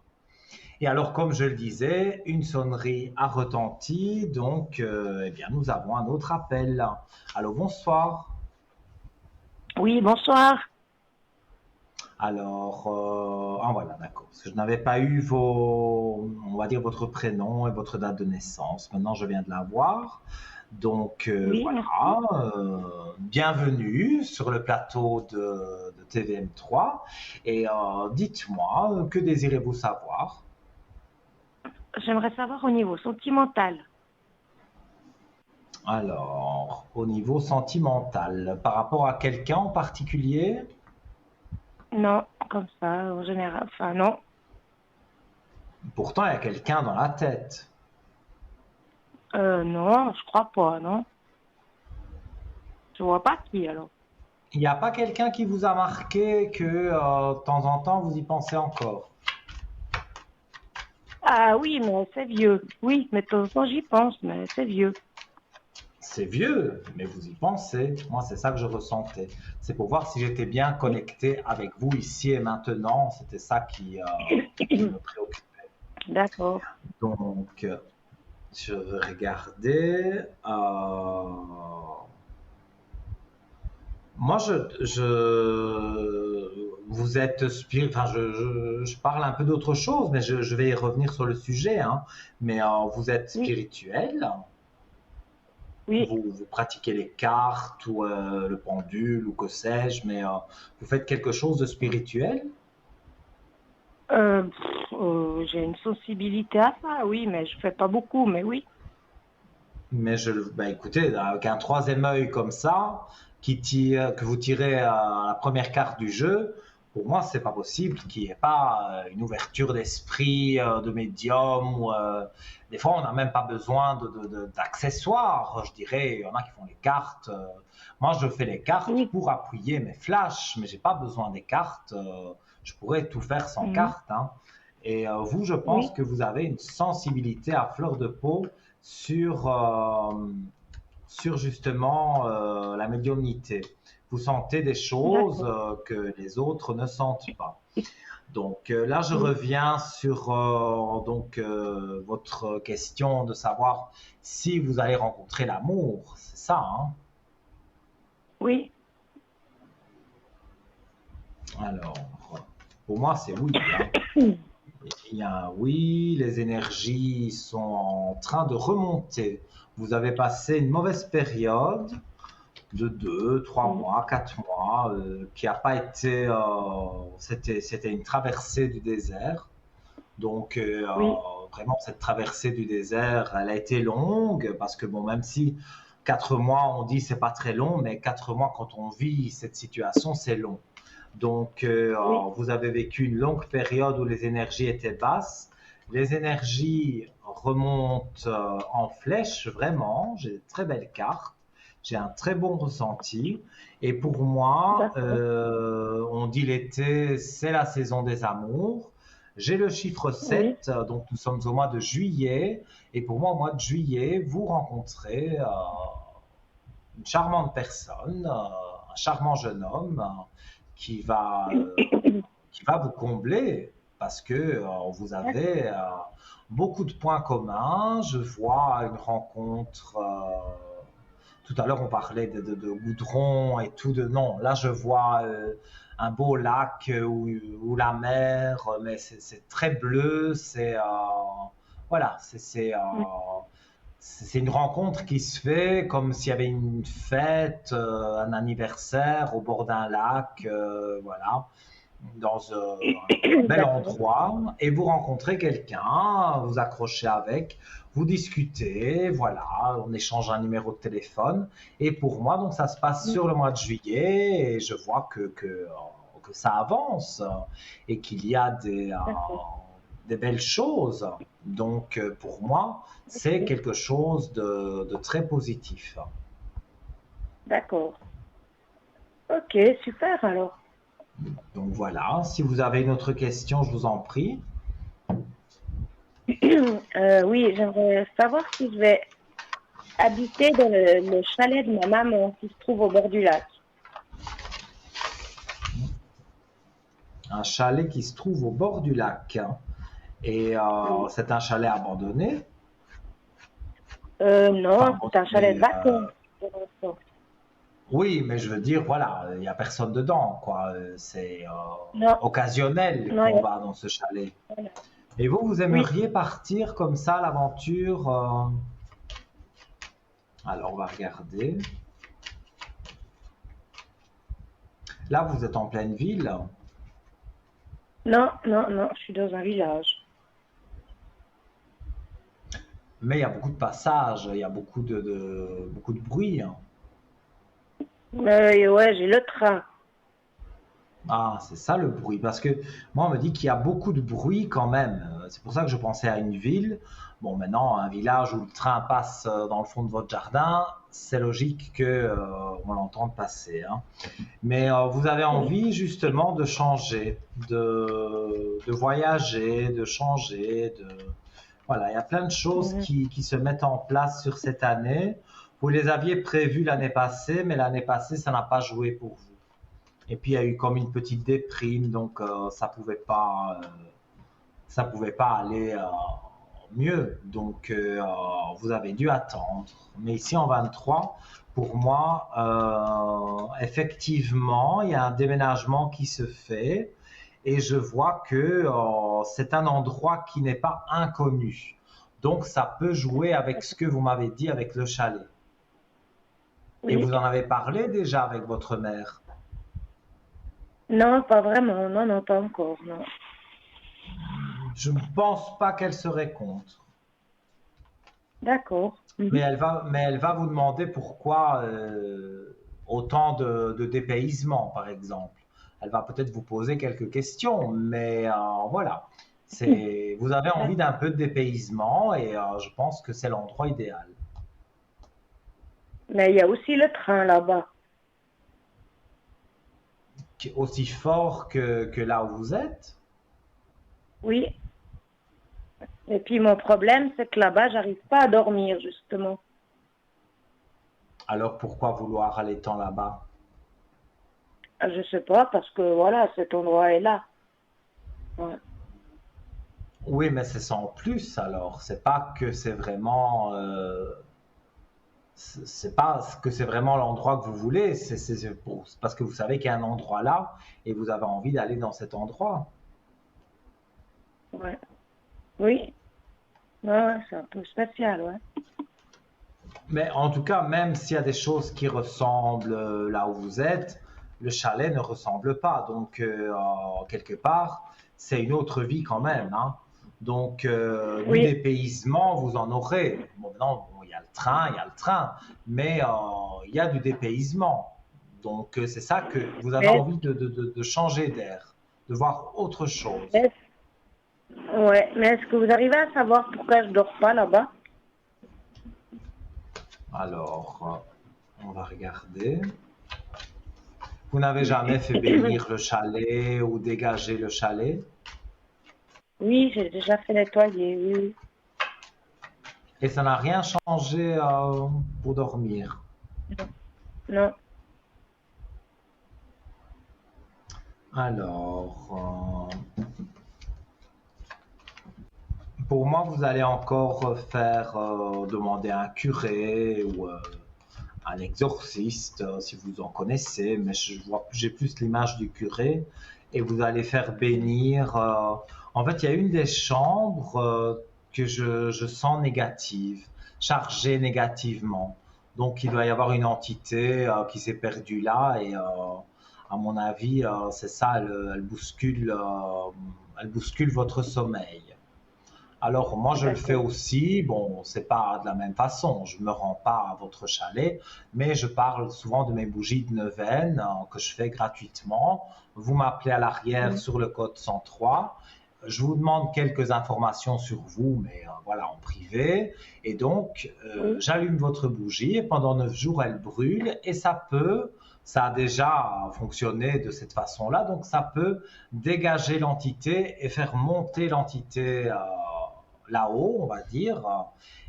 Et alors, comme je le disais, une sonnerie a retenti, donc eh bien, nous avons un autre appel. Allô, bonsoir. Oui, bonsoir. Alors, ah voilà, d'accord. Parce que je n'avais pas eu on va dire votre prénom et votre date de naissance. Maintenant, je viens de l'avoir. Donc Oui, voilà, bienvenue sur le plateau de TVM3. Et dites-moi, que désirez-vous savoir? j'aimerais savoir au niveau sentimental. Alors, au niveau sentimental, par rapport à quelqu'un en particulier? Non, comme ça, en général. Enfin, non. Pourtant, il y a quelqu'un dans la tête. Non, je crois pas, non. Je vois pas qui, alors. Il n'y a pas quelqu'un qui vous a marqué que de temps en temps vous y pensez encore? Ah oui, mais c'est vieux. Oui, mais de temps en temps, j'y pense, mais c'est vieux. C'est vieux, mais vous y pensez. Moi, c'est ça que je ressentais. C'est pour voir si j'étais bien Oui. connecté avec vous ici et maintenant. C'était ça qui me préoccupait. D'accord. Donc, je vais regarder. Moi, vous êtes enfin, je parle un peu d'autre chose, mais je vais y revenir sur le sujet, hein. Mais vous êtes Oui, spirituel, oui. vous pratiquez les cartes ou le pendule ou que sais-je, mais vous faites quelque chose de spirituel? J'ai une sensibilité à ça, oui, mais je fais pas beaucoup, mais oui. Mais bah écoutez, avec un troisième œil comme ça, que vous tirez à la première carte du jeu, pour moi, c'est pas possible qu'il n'y ait pas une ouverture d'esprit, de médium. Des fois, on n'a même pas besoin d'accessoires. Je dirais, il y en a qui font les cartes. Moi, je fais les cartes Oui. pour appuyer mes flashs, mais j'ai pas besoin des cartes. Je pourrais tout faire sans Mhm. cartes, hein. Et vous, je pense Oui. que vous avez une sensibilité à fleur de peau sur, sur justement la médiumnité. Vous sentez des choses D'accord. que les autres ne sentent pas. Donc là, je Oui. reviens sur votre question de savoir si vous allez rencontrer l'amour. C'est ça, hein? Oui. Alors, pour moi, c'est oui, hein. Il y a un oui, les énergies sont en train de remonter. Vous avez passé une mauvaise période de 2, 3 Oui. mois, 4 mois, qui n'a pas été... c'était une traversée du désert. Donc, Oui. vraiment, cette traversée du désert, elle a été longue, parce que, bon, même si 4 mois, on dit c'est pas très long, mais 4 mois, quand on vit cette situation, c'est long. Donc, Oui. vous avez vécu une longue période où les énergies étaient basses. Les énergies remontent en flèche, vraiment. J'ai de très belles cartes. J'ai un très bon ressenti. Et pour moi, D'accord. on dit l'été, c'est la saison des amours. J'ai le chiffre Oui. 7, donc nous sommes au mois de juillet. Et pour moi, au mois de juillet, vous rencontrez une charmante personne, un charmant jeune homme qui va, euh, qui va vous combler. parce que vous avez beaucoup de points communs. Je vois une rencontre. Tout à l'heure, on parlait de goudron et tout. Non, là, je vois un beau lac ou la mer, mais c'est très bleu. Voilà, c'est une rencontre qui se fait comme s'il y avait une fête, un anniversaire au bord d'un lac, voilà, dans un bel D'accord. endroit, et vous rencontrez quelqu'un, vous accrochez avec, vous discutez, voilà, on échange un numéro de téléphone. Et pour moi, donc ça se passe sur le mois de juillet, et je vois que ça avance et qu'il y a D'accord. des belles choses. Donc pour moi, c'est Ok. quelque chose de très positif. D'accord. Ok, super alors. Donc voilà, si vous avez une autre question, je vous en prie. Oui, j'aimerais savoir si je vais habiter dans le chalet de ma maman qui se trouve au bord du lac. Un chalet qui se trouve au bord du lac. Et Oui. c'est un chalet abandonné. Enfin, Non, c'est un chalet abandonné. de vacances pour l'instant. Oui, mais je veux dire, voilà, il n'y a personne dedans, quoi. C'est Non, occasionnel non, qu'on va dans ce chalet. voilà. Et vous Oui, aimeriez partir comme ça à l'aventure alors, on va regarder. Là, vous êtes en pleine ville, non, non, non, je suis dans un village. mais il y a beaucoup de passages, il y a beaucoup de bruit, hein. Ouais, j'ai le train. Ah, c'est ça le bruit. Parce que moi, on me dit qu'il y a beaucoup de bruit quand même. C'est pour ça que je pensais à une ville. Bon, maintenant, un village où le train passe dans le fond de votre jardin, c'est logique que on l'entende passer, hein. Mais vous avez Oui. envie justement de changer, de voyager, de changer, de... Voilà, il y a plein de choses Mhm. qui se mettent en place sur cette année. Vous les aviez prévues l'année passée, mais l'année passée, ça n'a pas joué pour vous. Et puis il y a eu comme une petite déprime, donc ça pouvait pas aller mieux. Donc vous avez dû attendre. Mais ici en 23, pour moi, effectivement, il y a un déménagement qui se fait et je vois que c'est un endroit qui n'est pas inconnu. Donc ça peut jouer avec ce que vous m'avez dit avec le chalet. Et Oui. vous en avez parlé déjà avec votre mère. Non, pas vraiment. Non, non, pas encore. Non. Je ne pense pas qu'elle serait contre. D'accord. Mhm. Mais elle va vous demander pourquoi autant de dépaysement, par exemple. Elle va peut-être vous poser quelques questions, mais voilà. Vous avez envie d'un peu de dépaysement et je pense que c'est l'endroit idéal. Mais il y a aussi le train là-bas. Aussi fort que là où vous êtes. Oui. Et puis mon problème, c'est que là-bas, j'arrive pas à dormir, justement. Alors pourquoi vouloir aller tant là-bas? Je sais pas, parce que voilà, cet endroit est là. Ouais. Oui, mais c'est sans plus alors. C'est pas que c'est vraiment c'est pas que c'est vraiment l'endroit que vous voulez, c'est parce que vous savez qu'il y a un endroit là et vous avez envie d'aller dans cet endroit. Ouais. Oui. Ouais, c'est un peu spécial, ouais. Mais en tout cas, même s'il y a des choses qui ressemblent là où vous êtes, le chalet ne ressemble pas. Donc, quelque part, c'est une autre vie quand même, hein. Donc, du Oui. dépaysement, vous en aurez. Bon, non, bon, il y a le train, mais il y a du dépaysement. Donc, c'est ça que vous avez Mais, envie de changer d'air, de voir autre chose. mais- ouais. Mais est-ce que vous arrivez à savoir pourquoi je dors pas là-bas? Alors, on va regarder. Vous n'avez jamais fait bénir le chalet ou dégager le chalet Oui, j'ai déjà fait nettoyer, oui, oui. et ça n'a rien changé pour dormir. Non. Non. Alors, Pour moi, vous allez encore faire demander à un curé ou un exorciste, si vous en connaissez, mais j'ai plus l'image du curé, et vous allez faire bénir. En fait, il y a une des chambres que je sens négative, chargée négativement. Donc, il doit y avoir une entité qui s'est perdue là, et à mon avis, c'est ça, elle bouscule votre sommeil. Alors moi je le fais D'accord. aussi, bon c'est pas de la même façon, je me rends pas à votre chalet, mais je parle souvent de mes bougies de neuvaine que je fais gratuitement. Vous m'appelez à l'arrière Mm. sur le code 103, je vous demande quelques informations sur vous, mais voilà en privé, et donc Oui. j'allume votre bougie et pendant 9 jours elle brûle et ça a déjà fonctionné de cette façon-là, donc ça peut dégager l'entité et faire monter l'entité là-haut, on va dire,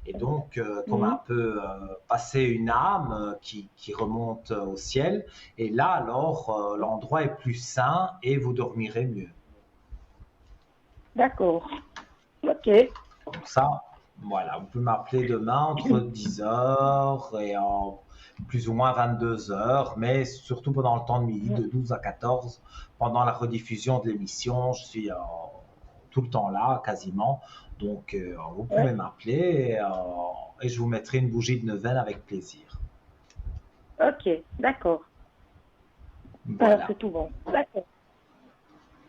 et donc comme un Mm. peu passer une âme qui remonte au ciel, et là alors l'endroit est plus sain et vous dormirez mieux. D'accord. Ok. Donc ça, voilà, vous pouvez m'appeler demain entre 10 heures et plus ou moins 22 heures, mais surtout pendant le temps de midi, de 12 à 14, pendant la rediffusion de l'émission, je suis tout le temps là, quasiment. Donc, vous pouvez Ouais. m'appeler et je vous mettrai une bougie de neuvaine avec plaisir. Ok. D'accord. Alors Voilà. c'est tout bon. D'accord.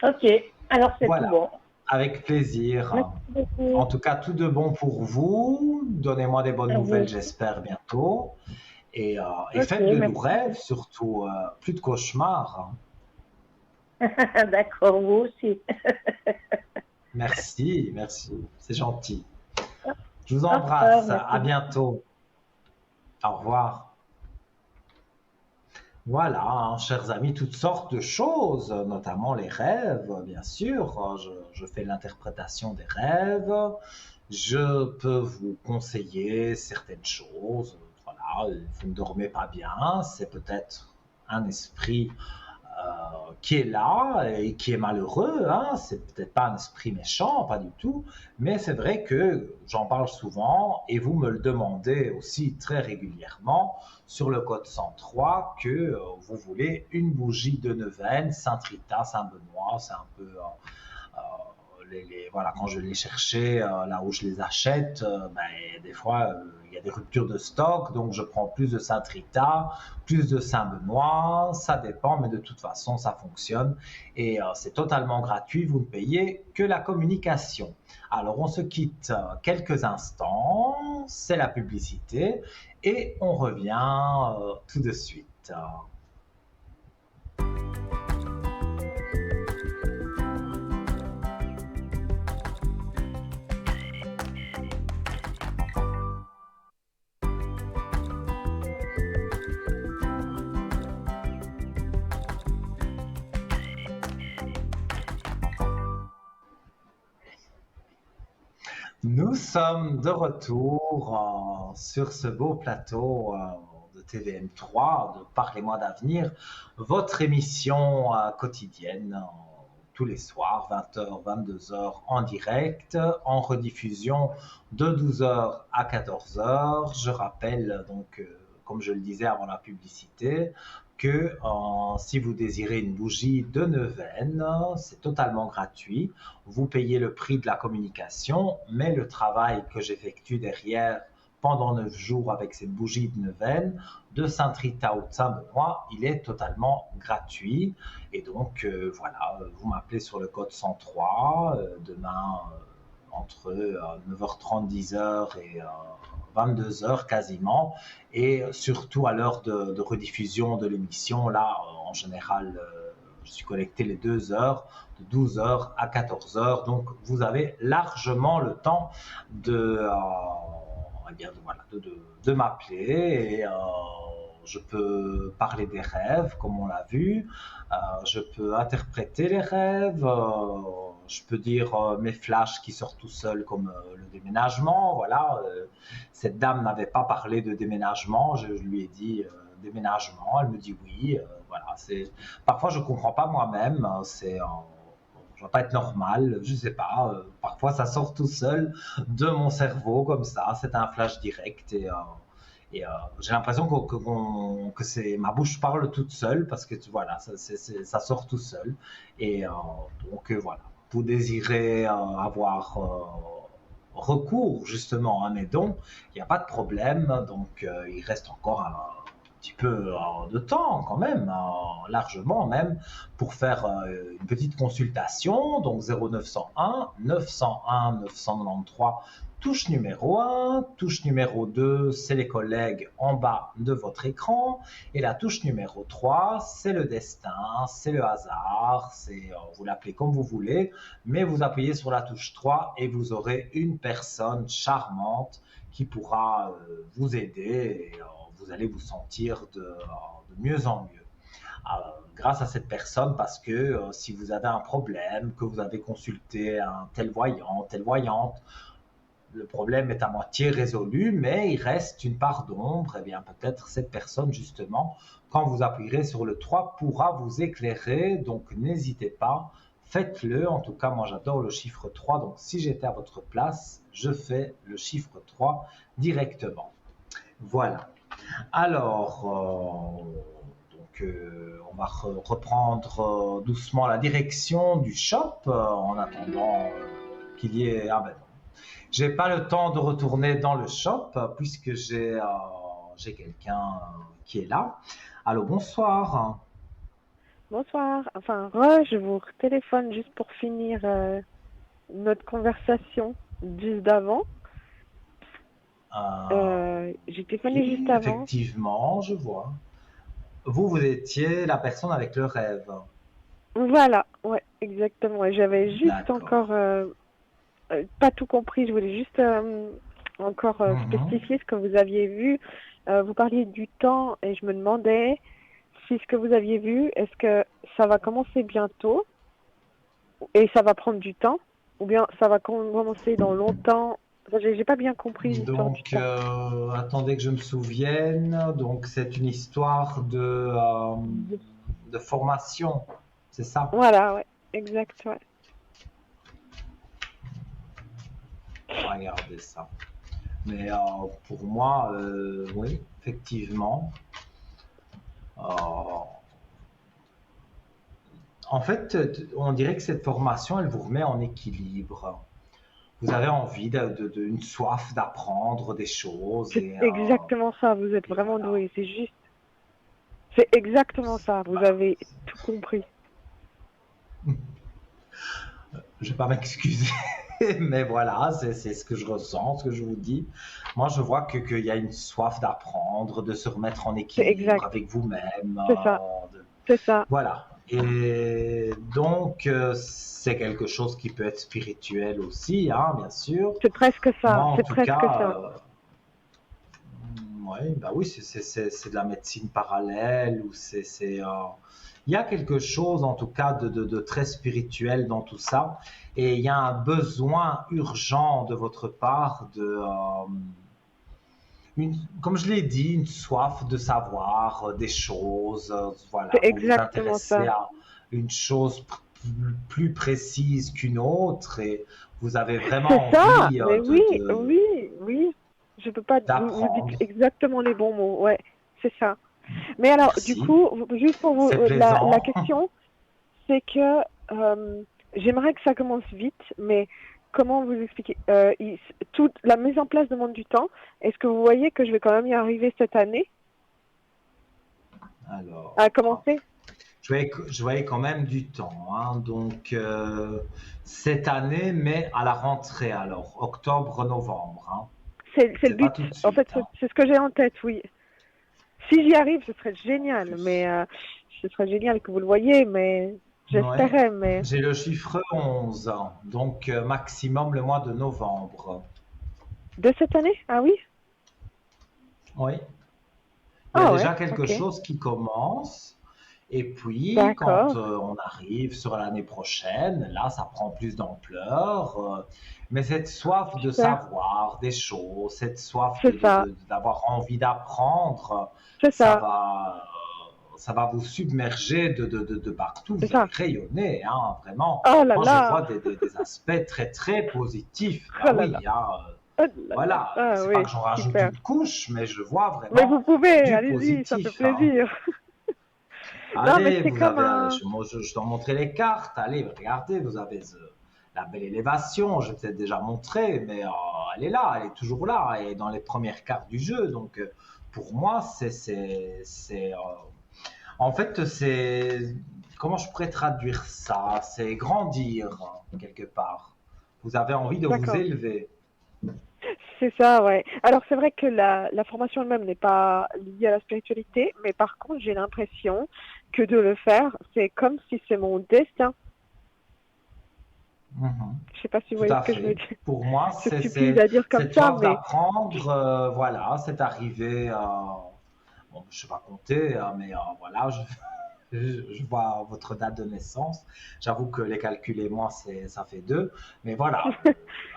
Ok. Alors c'est tout Voilà. bon. Avec plaisir. Merci beaucoup. En tout cas, tout de bon pour vous. Donnez-moi des bonnes À vous nouvelles, aussi. j'espère, bientôt. Et Ok. faites de doux Merci. rêves, surtout. Plus de cauchemars. D'accord. Vous aussi. Merci, merci. C'est gentil. Je vous Au revoir. embrasse. À Merci. bientôt. Au revoir. Voilà, hein, chers amis, toutes sortes de choses, notamment les rêves, bien sûr. Je fais l'interprétation des rêves. Je peux vous conseiller certaines choses. Voilà, vous ne dormez pas bien, c'est peut-être un esprit qui est là et qui est malheureux. Hein. C'est peut-être pas un esprit méchant, pas du tout, mais c'est vrai que j'en parle souvent et vous me le demandez aussi très régulièrement sur le code 103 que vous voulez une bougie de neuvaine, Saint-Rita, Saint-Benoît, c'est un peu voilà, quand je les cherchais là où je les achète, des fois il y a des ruptures de stock, donc je prends plus de Saint-Rita, plus de Saint-Benoît, ça dépend, mais de toute façon ça fonctionne et c'est totalement gratuit, vous ne payez que la communication. Alors on se quitte quelques instants, c'est la publicité et on revient tout de suite. Nous sommes de retour sur ce beau plateau de TVM3, de Parlez-moi d'avenir, votre émission quotidienne, tous les soirs, 20h, 22h en direct, en rediffusion de 12h à 14h. Je rappelle donc, comme je le disais avant la publicité, que si vous désirez une bougie de neuvaine, c'est totalement gratuit. Vous payez le prix de la communication, mais le travail que j'effectue derrière pendant 9 jours avec cette bougie de neuvaine de Saint-Rita ou de Saint-Benoît, il est totalement gratuit. Et donc, voilà, vous m'appelez sur le code 103 demain entre 9h30, 10h et 22h quasiment. Et surtout à l'heure de rediffusion de l'émission, là, en général, je suis connecté les 2 heures, de 12h à 14h. Donc, vous avez largement le temps de m'appeler et je peux parler des rêves, comme on l'a vu. Je peux interpréter les rêves. Je peux dire mes flashs qui sortent tout seuls, comme le déménagement. Voilà. Cette dame n'avait pas parlé de déménagement. Je lui ai dit déménagement. Elle me dit oui. Voilà. Parfois, je ne comprends pas moi-même. doit pas être normal, je sais pas. Parfois, ça sort tout seul de mon cerveau comme ça. C'est un flash direct et j'ai l'impression que c'est ma bouche parle toute seule parce que voilà, ça sort tout seul. Et voilà, vous désirez avoir recours justement à mes dons, il n'y a pas de problème. Donc il reste encore un petit peu de temps quand même, largement même, pour faire une petite consultation. Donc 0901 901 993, touche numéro 1, touche numéro 2, c'est les collègues en bas de votre écran, et la touche numéro 3, c'est le destin, c'est le hasard, vous l'appelez comme vous voulez, mais vous appuyez sur la touche 3 et vous aurez une personne charmante qui pourra vous aider et vous allez vous sentir de mieux en mieux grâce à cette personne, parce que si vous avez un problème, que vous avez consulté un tel voyant, telle voyante, le problème est à moitié résolu, mais il reste une part d'ombre, et bien peut-être cette personne justement, quand vous appuierez sur le 3, pourra vous éclairer. Donc n'hésitez pas, faites-le. En tout cas, moi j'adore le chiffre 3, donc si j'étais à votre place, je fais le chiffre 3 directement. Voilà. Alors, on va reprendre doucement la direction du shop en attendant qu'il y ait... Ah ben non. J'ai pas le temps de retourner dans le shop puisque j'ai quelqu'un qui est là. Allô, bonsoir. Bonsoir. Enfin, je vous téléphone juste pour finir notre conversation juste d'avant. J'ai téléphoné juste avant. Effectivement, je vois. Vous étiez la personne avec le rêve. Voilà, ouais, exactement. Et j'avais juste encore pas tout compris. Je voulais juste encore spécifier ce que vous aviez vu. Vous parliez du temps et je me demandais si ce que vous aviez vu, est-ce que ça va commencer bientôt et ça va prendre du temps, ou bien ça va commencer dans longtemps. J'ai pas bien compris l'histoire du temps. Attendez que je me souvienne. Donc c'est une histoire de formation, c'est ça? Voilà, ouais, exact, ouais. Regardez ça. Mais pour moi, oui, effectivement. En fait, on dirait que cette formation, elle vous remet en équilibre. Vous avez envie d'une soif d'apprendre des choses. C'est exactement ça, vous êtes vraiment doué, c'est juste. C'est exactement ça, vous avez tout compris. Je vais pas m'excuser, mais voilà, c'est ce que je ressens, ce que je vous dis. Moi, je vois qu'il y a une soif d'apprendre, de se remettre en équilibre avec vous-même. C'est ça. C'est ça. Voilà. Et donc, c'est quelque chose qui peut être spirituel aussi, hein, bien sûr. C'est presque ça. Moi, c'est presque ça. Ouais, bah oui, c'est de la médecine parallèle ou il y a quelque chose en tout cas de très spirituel dans tout ça, et il y a un besoin urgent de votre part comme je l'ai dit, une soif de savoir des choses. Voilà, c'est vous vous intéressez ça. à une chose plus précise qu'une autre et vous avez vraiment envie mais oui. Je peux pas vous dire exactement les bons mots. Ouais, c'est ça. Mais alors, Merci. Du coup, juste pour vous, la question, c'est que j'aimerais que ça commence vite, mais comment vous expliquer toute la mise en place demande du temps. Est-ce que vous voyez que je vais quand même y arriver cette année? Alors, à commencer? Je voyais quand même du temps, hein. Donc cette année, mais à la rentrée, alors octobre-novembre. Hein. C'est le but. Suite, en fait, c'est ce que j'ai en tête, oui. Si j'y arrive, ce serait génial, mais ce serait génial que vous le voyez, mais j'espérais. Mais j'ai le chiffre 11, donc maximum le mois de novembre. De cette année? Ah oui? Oui. Il y a déjà quelque chose qui commence. Et puis, quand on arrive sur l'année prochaine, là, ça prend plus d'ampleur. Mais cette soif de savoir des choses, cette soif d'avoir envie d'apprendre, ça va ça va vous submerger de partout. C'est Vous allez ça. rayonner, hein, vraiment. Oh là Moi, je vois là. des aspects très, très positifs. Oh Ah là oui, là. hein, Oh là là. voilà. Ah C'est pas oui, que j'en rajoute super. une couche, mais je vois Mais vraiment vous pouvez, du allez-y, ça fait positif, hein. plaisir. Non, mais Allez, c'est vous comme avez, un... je dois montrer les cartes. Allez, regardez, vous avez la belle élévation. Je vais peut-être déjà montrer, mais elle est là, elle est toujours là, et dans les premières cartes du jeu. Donc, pour moi, en fait, comment je pourrais traduire ça? C'est grandir quelque part. Vous avez envie de vous D'accord. élever. C'est ça, ouais. Alors c'est vrai que la formation elle-même n'est pas liée à la spiritualité, mais par contre j'ai l'impression que de le faire, c'est comme si c'est mon destin. Mhm. Je sais pas si vous Tout voyez à ce que je veux fait. dire. Pour moi, C'est stupide à dire comme cette ça, soif mais d'apprendre, voilà, c'est arrivé. Bon, je ne sais pas compter, mais voilà, je vois votre date de naissance. J'avoue que les calculs et moi, ça fait deux. Mais voilà,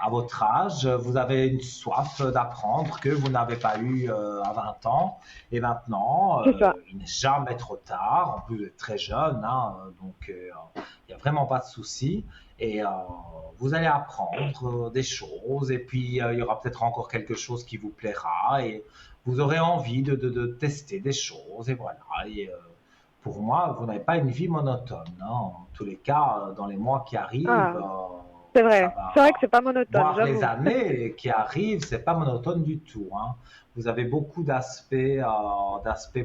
à votre âge, vous avez une soif d'apprendre que vous n'avez pas eu à 20 ans. Et maintenant, c'est ça. il n'est jamais trop tard. En plus, vous êtes très jeune, hein, donc il n'y a vraiment pas de souci. Et vous allez apprendre des choses. Et puis, il y aura peut-être encore quelque chose qui vous plaira. Et vous aurez envie de tester des choses. Et voilà. Et, pour moi, vous n'avez pas une vie monotone, hein. En tous les cas, dans les mois qui arrivent, Ah, c'est ça vrai. C'est vrai que va c'est pas monotone, voir les j'avoue. années qui arrivent, c'est pas monotone du tout, hein. Vous avez beaucoup d'aspects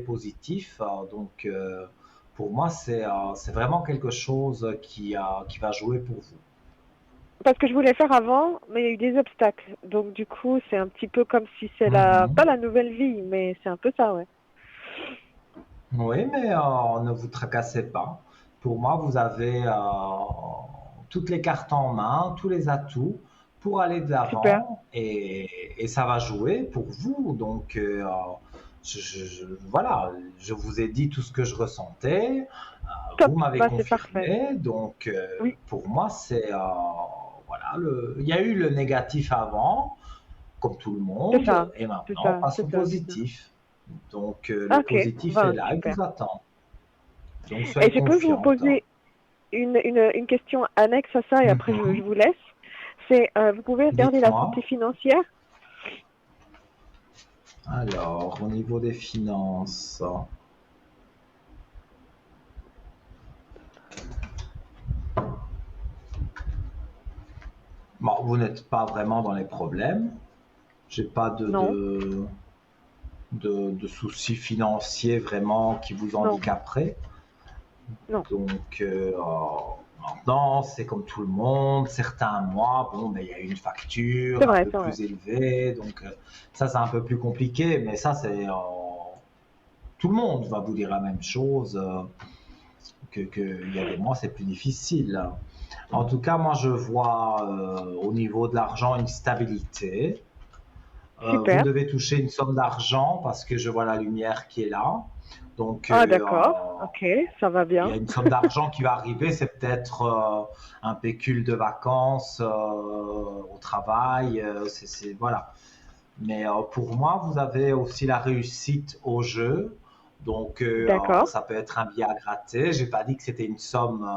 positifs, donc pour moi, c'est vraiment quelque chose qui va jouer pour vous. Parce que je voulais faire avant, mais il y a eu des obstacles. Donc du coup, c'est un petit peu comme si c'est pas Mhm. la nouvelle vie, mais c'est un peu ça, ouais. Oui, mais ne vous tracassez pas. Pour moi, vous avez toutes les cartes en main, tous les atouts pour aller de Super. l'avant et ça va jouer pour vous. Donc, voilà, je vous ai dit tout ce que je ressentais. Top. Vous m'avez Bah c'est parfait. confirmé. Donc, Oui, pour moi, voilà, il y a eu le négatif avant, comme tout le c'est monde, ça. et C'est maintenant, on ça. passe au C'est ça. C'est ça. positif. Donc, le Ok. positif est Ben là, il super. vous attend. Donc, Et soyez je peux vous confiante. poser une question annexe à ça et après je Mhm. vous laisse. C'est, vous pouvez regarder la Dites-moi. santé financière? Alors, au niveau des finances, bon, vous n'êtes pas vraiment dans les problèmes. J'ai pas Non, de soucis financiers vraiment qui vous non, handicaperaient. non. Donc, maintenant, c'est comme tout le monde. Certains mois, bon, ben, il y a une facture un peu C'est vrai. plus élevée. Donc, ça, c'est un peu plus compliqué. Mais ça, tout le monde va vous dire la même chose. Il y a des mois, c'est plus difficile. En tout cas, moi, je vois au niveau de l'argent une stabilité. Vous Super. devez toucher une somme d'argent parce que je vois la lumière qui est là. Donc, Ah d'accord. Ok, ça va il y a bien. une somme d'argent qui va arriver. C'est peut-être un pécule de vacances au travail. Voilà. Mais pour moi, vous avez aussi la réussite au jeu. Donc, D'accord. ça peut être un billet à gratter. J'ai pas dit que c'était une somme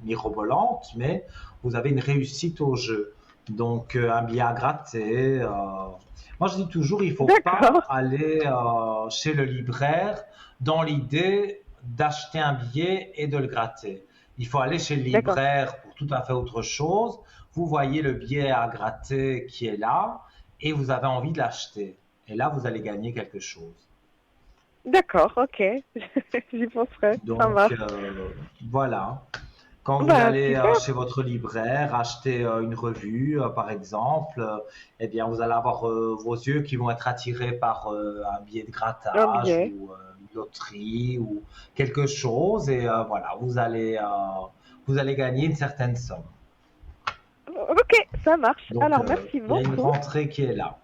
mirobolante, mais vous avez une réussite au jeu. Donc, un billet à gratter. Moi, je dis toujours, il faut D'accord. pas aller chez le libraire dans l'idée d'acheter un billet et de le gratter. Il faut aller chez le D'accord. libraire pour tout à fait autre chose. Vous voyez le billet à gratter qui est là et vous avez envie de l'acheter. Et là, vous allez gagner quelque chose. D'accord, ok. J'y penserai. Ça Donc, marche. voilà. Quand vous Bah allez super. chez votre libraire acheter une revue, par exemple, eh bien, vous allez avoir vos yeux qui vont être attirés par un billet de Un grattage billet. ou une loterie ou quelque chose. Et voilà, vous allez gagner une certaine somme. Ok, ça marche. Donc, Alors merci il y a une beaucoup. rentrée qui est là.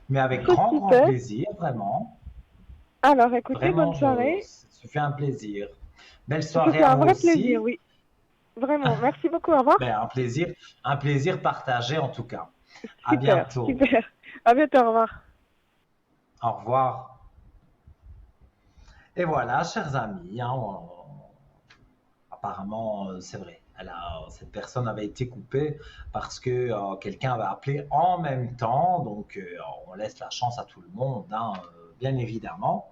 Mais avec C'est grand, grand super. plaisir, vraiment. Alors écoutez, bonne Vraiment, soirée. ça fait un plaisir. Belle C'était soirée à un vous vrai plaisir, aussi. oui. Vraiment. Merci beaucoup. Au revoir. Ben, un plaisir partagé en tout cas. À Super, bientôt. super. À bientôt, au revoir. Au revoir. Et voilà, chers amis, hein, apparemment, c'est vrai. Cette personne avait été coupée parce que quelqu'un avait appelé en même temps. Donc, on laisse la chance à tout le monde, hein, bien évidemment.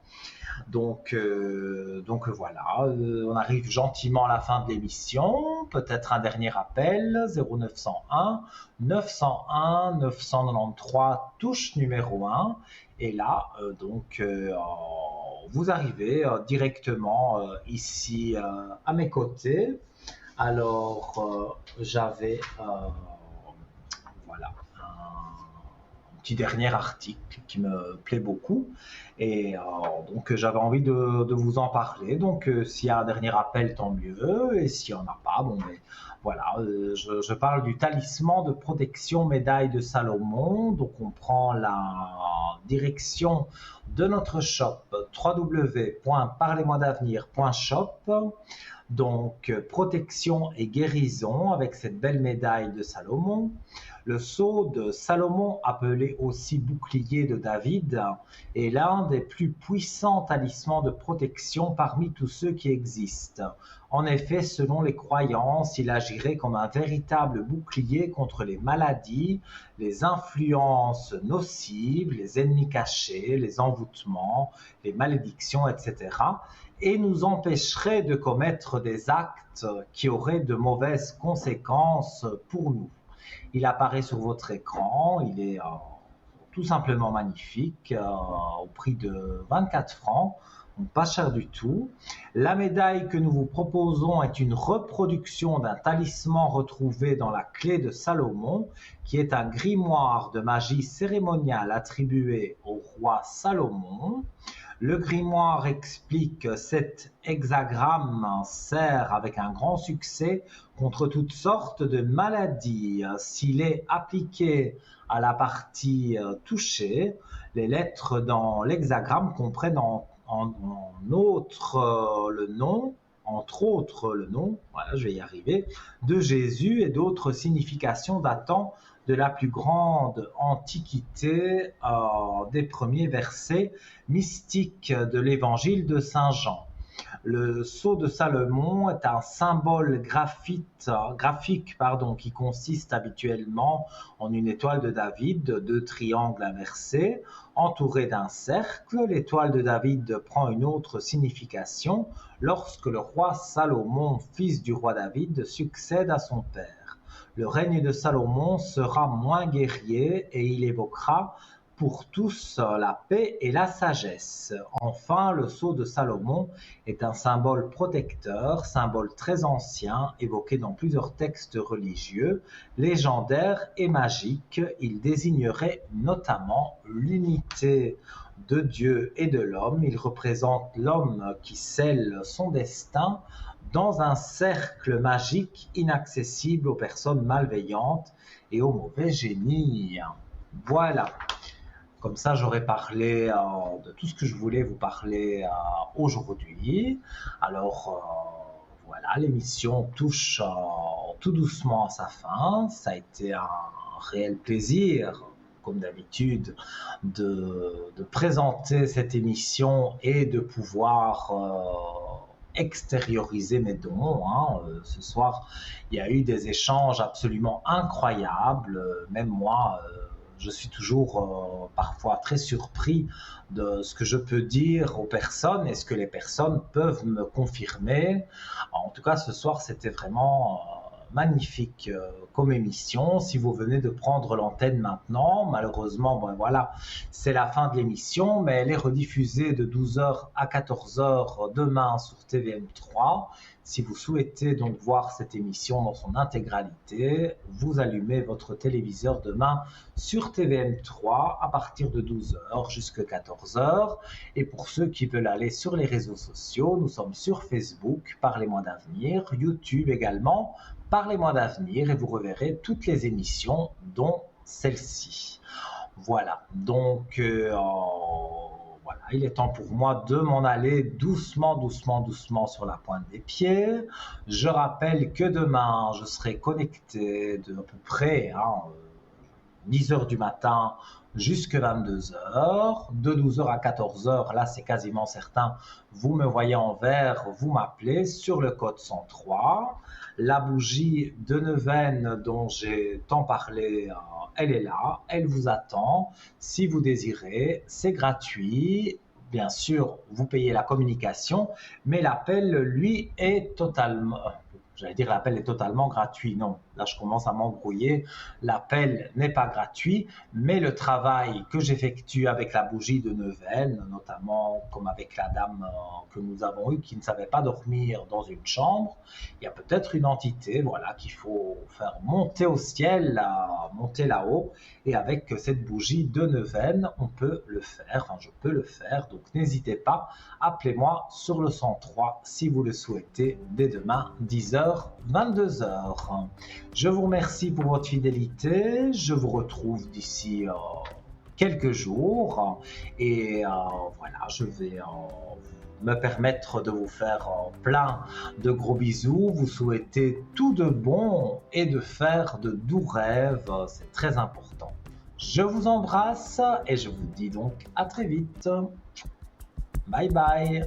Donc voilà, on arrive gentiment à la fin de l'émission. Peut-être un dernier appel, 0901 901 993, touche numéro 1. Et là, vous arrivez directement ici à mes côtés. Alors, j'avais voilà, un petit dernier article qui me plaît beaucoup. Et donc, j'avais envie de vous en parler. Donc, s'il y a un dernier appel, tant mieux. Et s'il n'y en a pas, bon, mais voilà, je parle du talisman de protection médaille de Salomon. Donc, on prend la direction de notre shop www.parlez-moi-d'avenir.shop. Donc, protection et guérison avec cette belle médaille de Salomon. Le sceau de Salomon, appelé aussi bouclier de David, est l'un des plus puissants talismans de protection parmi tous ceux qui existent. En effet, selon les croyances, il agirait comme un véritable bouclier contre les maladies, les influences nocives, les ennemis cachés, les envoûtements, les malédictions, etc., et nous empêcherait de commettre des actes qui auraient de mauvaises conséquences pour nous. Il apparaît sur votre écran, il est tout simplement magnifique, au prix de 24 francs, donc pas cher du tout. La médaille que nous vous proposons est une reproduction d'un talisman retrouvé dans la clé de Salomon, qui est un grimoire de magie cérémoniale attribué au roi Salomon. Le grimoire explique que cet hexagramme sert avec un grand succès contre toutes sortes de maladies. S'il est appliqué à la partie touchée, les lettres dans l'hexagramme comprennent entre autres le nom, voilà, je vais y arriver, de Jésus et d'autres significations datant de la plus grande antiquité des premiers versets mystiques de l'évangile de Saint Jean. Le sceau de Salomon est un symbole graphique qui consiste habituellement en une étoile de David, deux triangles inversés, entourés d'un cercle. L'étoile de David prend une autre signification lorsque le roi Salomon, fils du roi David, succède à son père. Le règne de Salomon sera moins guerrier et il évoquera pour tous la paix et la sagesse. Enfin, le sceau de Salomon est un symbole protecteur, symbole très ancien, évoqué dans plusieurs textes religieux, légendaires et magiques. Il désignerait notamment l'unité de Dieu et de l'homme. Il représente l'homme qui scelle son destin dans un cercle magique inaccessible aux personnes malveillantes et aux mauvais génies. Voilà. Comme ça, j'aurais parlé de tout ce que je voulais vous parler aujourd'hui. Alors, voilà, l'émission touche tout doucement à sa fin. Ça a été un réel plaisir, comme d'habitude, de présenter cette émission et de pouvoir extérioriser mes dons. Ce soir, il y a eu des échanges absolument incroyables. Même moi, je suis toujours parfois très surpris de ce que je peux dire aux personnes et ce que les personnes peuvent me confirmer. En tout cas, ce soir, c'était vraiment magnifique comme émission. Si vous venez de prendre l'antenne maintenant, malheureusement, bon, voilà, c'est la fin de l'émission, mais elle est rediffusée de 12h à 14h demain sur TVM3. Si vous souhaitez donc voir cette émission dans son intégralité, vous allumez votre téléviseur demain sur TVM3 à partir de 12h jusqu'à 14h. Et pour ceux qui veulent aller sur les réseaux sociaux, nous sommes sur Facebook, Parlez-moi d'avenir, YouTube également, Parlez-moi d'avenir, et vous reverrez toutes les émissions, dont celle-ci. Voilà, donc voilà, il est temps pour moi de m'en aller doucement sur la pointe des pieds. Je rappelle que demain, je serai connecté de à peu près 10 heures du matin jusqu'à 22 heures, de 12 heures à 14 heures, là c'est quasiment certain, vous me voyez en vert, vous m'appelez sur le code 103. La bougie de neuvaine dont j'ai tant parlé, elle est là, elle vous attend. Si vous désirez, c'est gratuit. Bien sûr, vous payez la communication, mais l'appel, lui, est totalement... J'allais dire l'appel est totalement gratuit. Non, là je commence à m'embrouiller. L'appel n'est pas gratuit, mais le travail que j'effectue avec la bougie de neuvaine, notamment comme avec la dame que nous avons eue qui ne savait pas dormir dans une chambre, il y a peut-être une entité, voilà, qu'il faut faire monter au ciel, monter là-haut. Et avec cette bougie de neuvaine, on peut le faire. Enfin, je peux le faire. Donc n'hésitez pas, appelez-moi sur le 103 si vous le souhaitez dès demain 10h. 22h. Je vous remercie pour votre fidélité. Je vous retrouve d'ici quelques jours. Et voilà, je vais me permettre de vous faire plein de gros bisous. Vous souhaiter tout de bon et de faire de doux rêves. C'est très important. Je vous embrasse et je vous dis donc à très vite. Bye bye.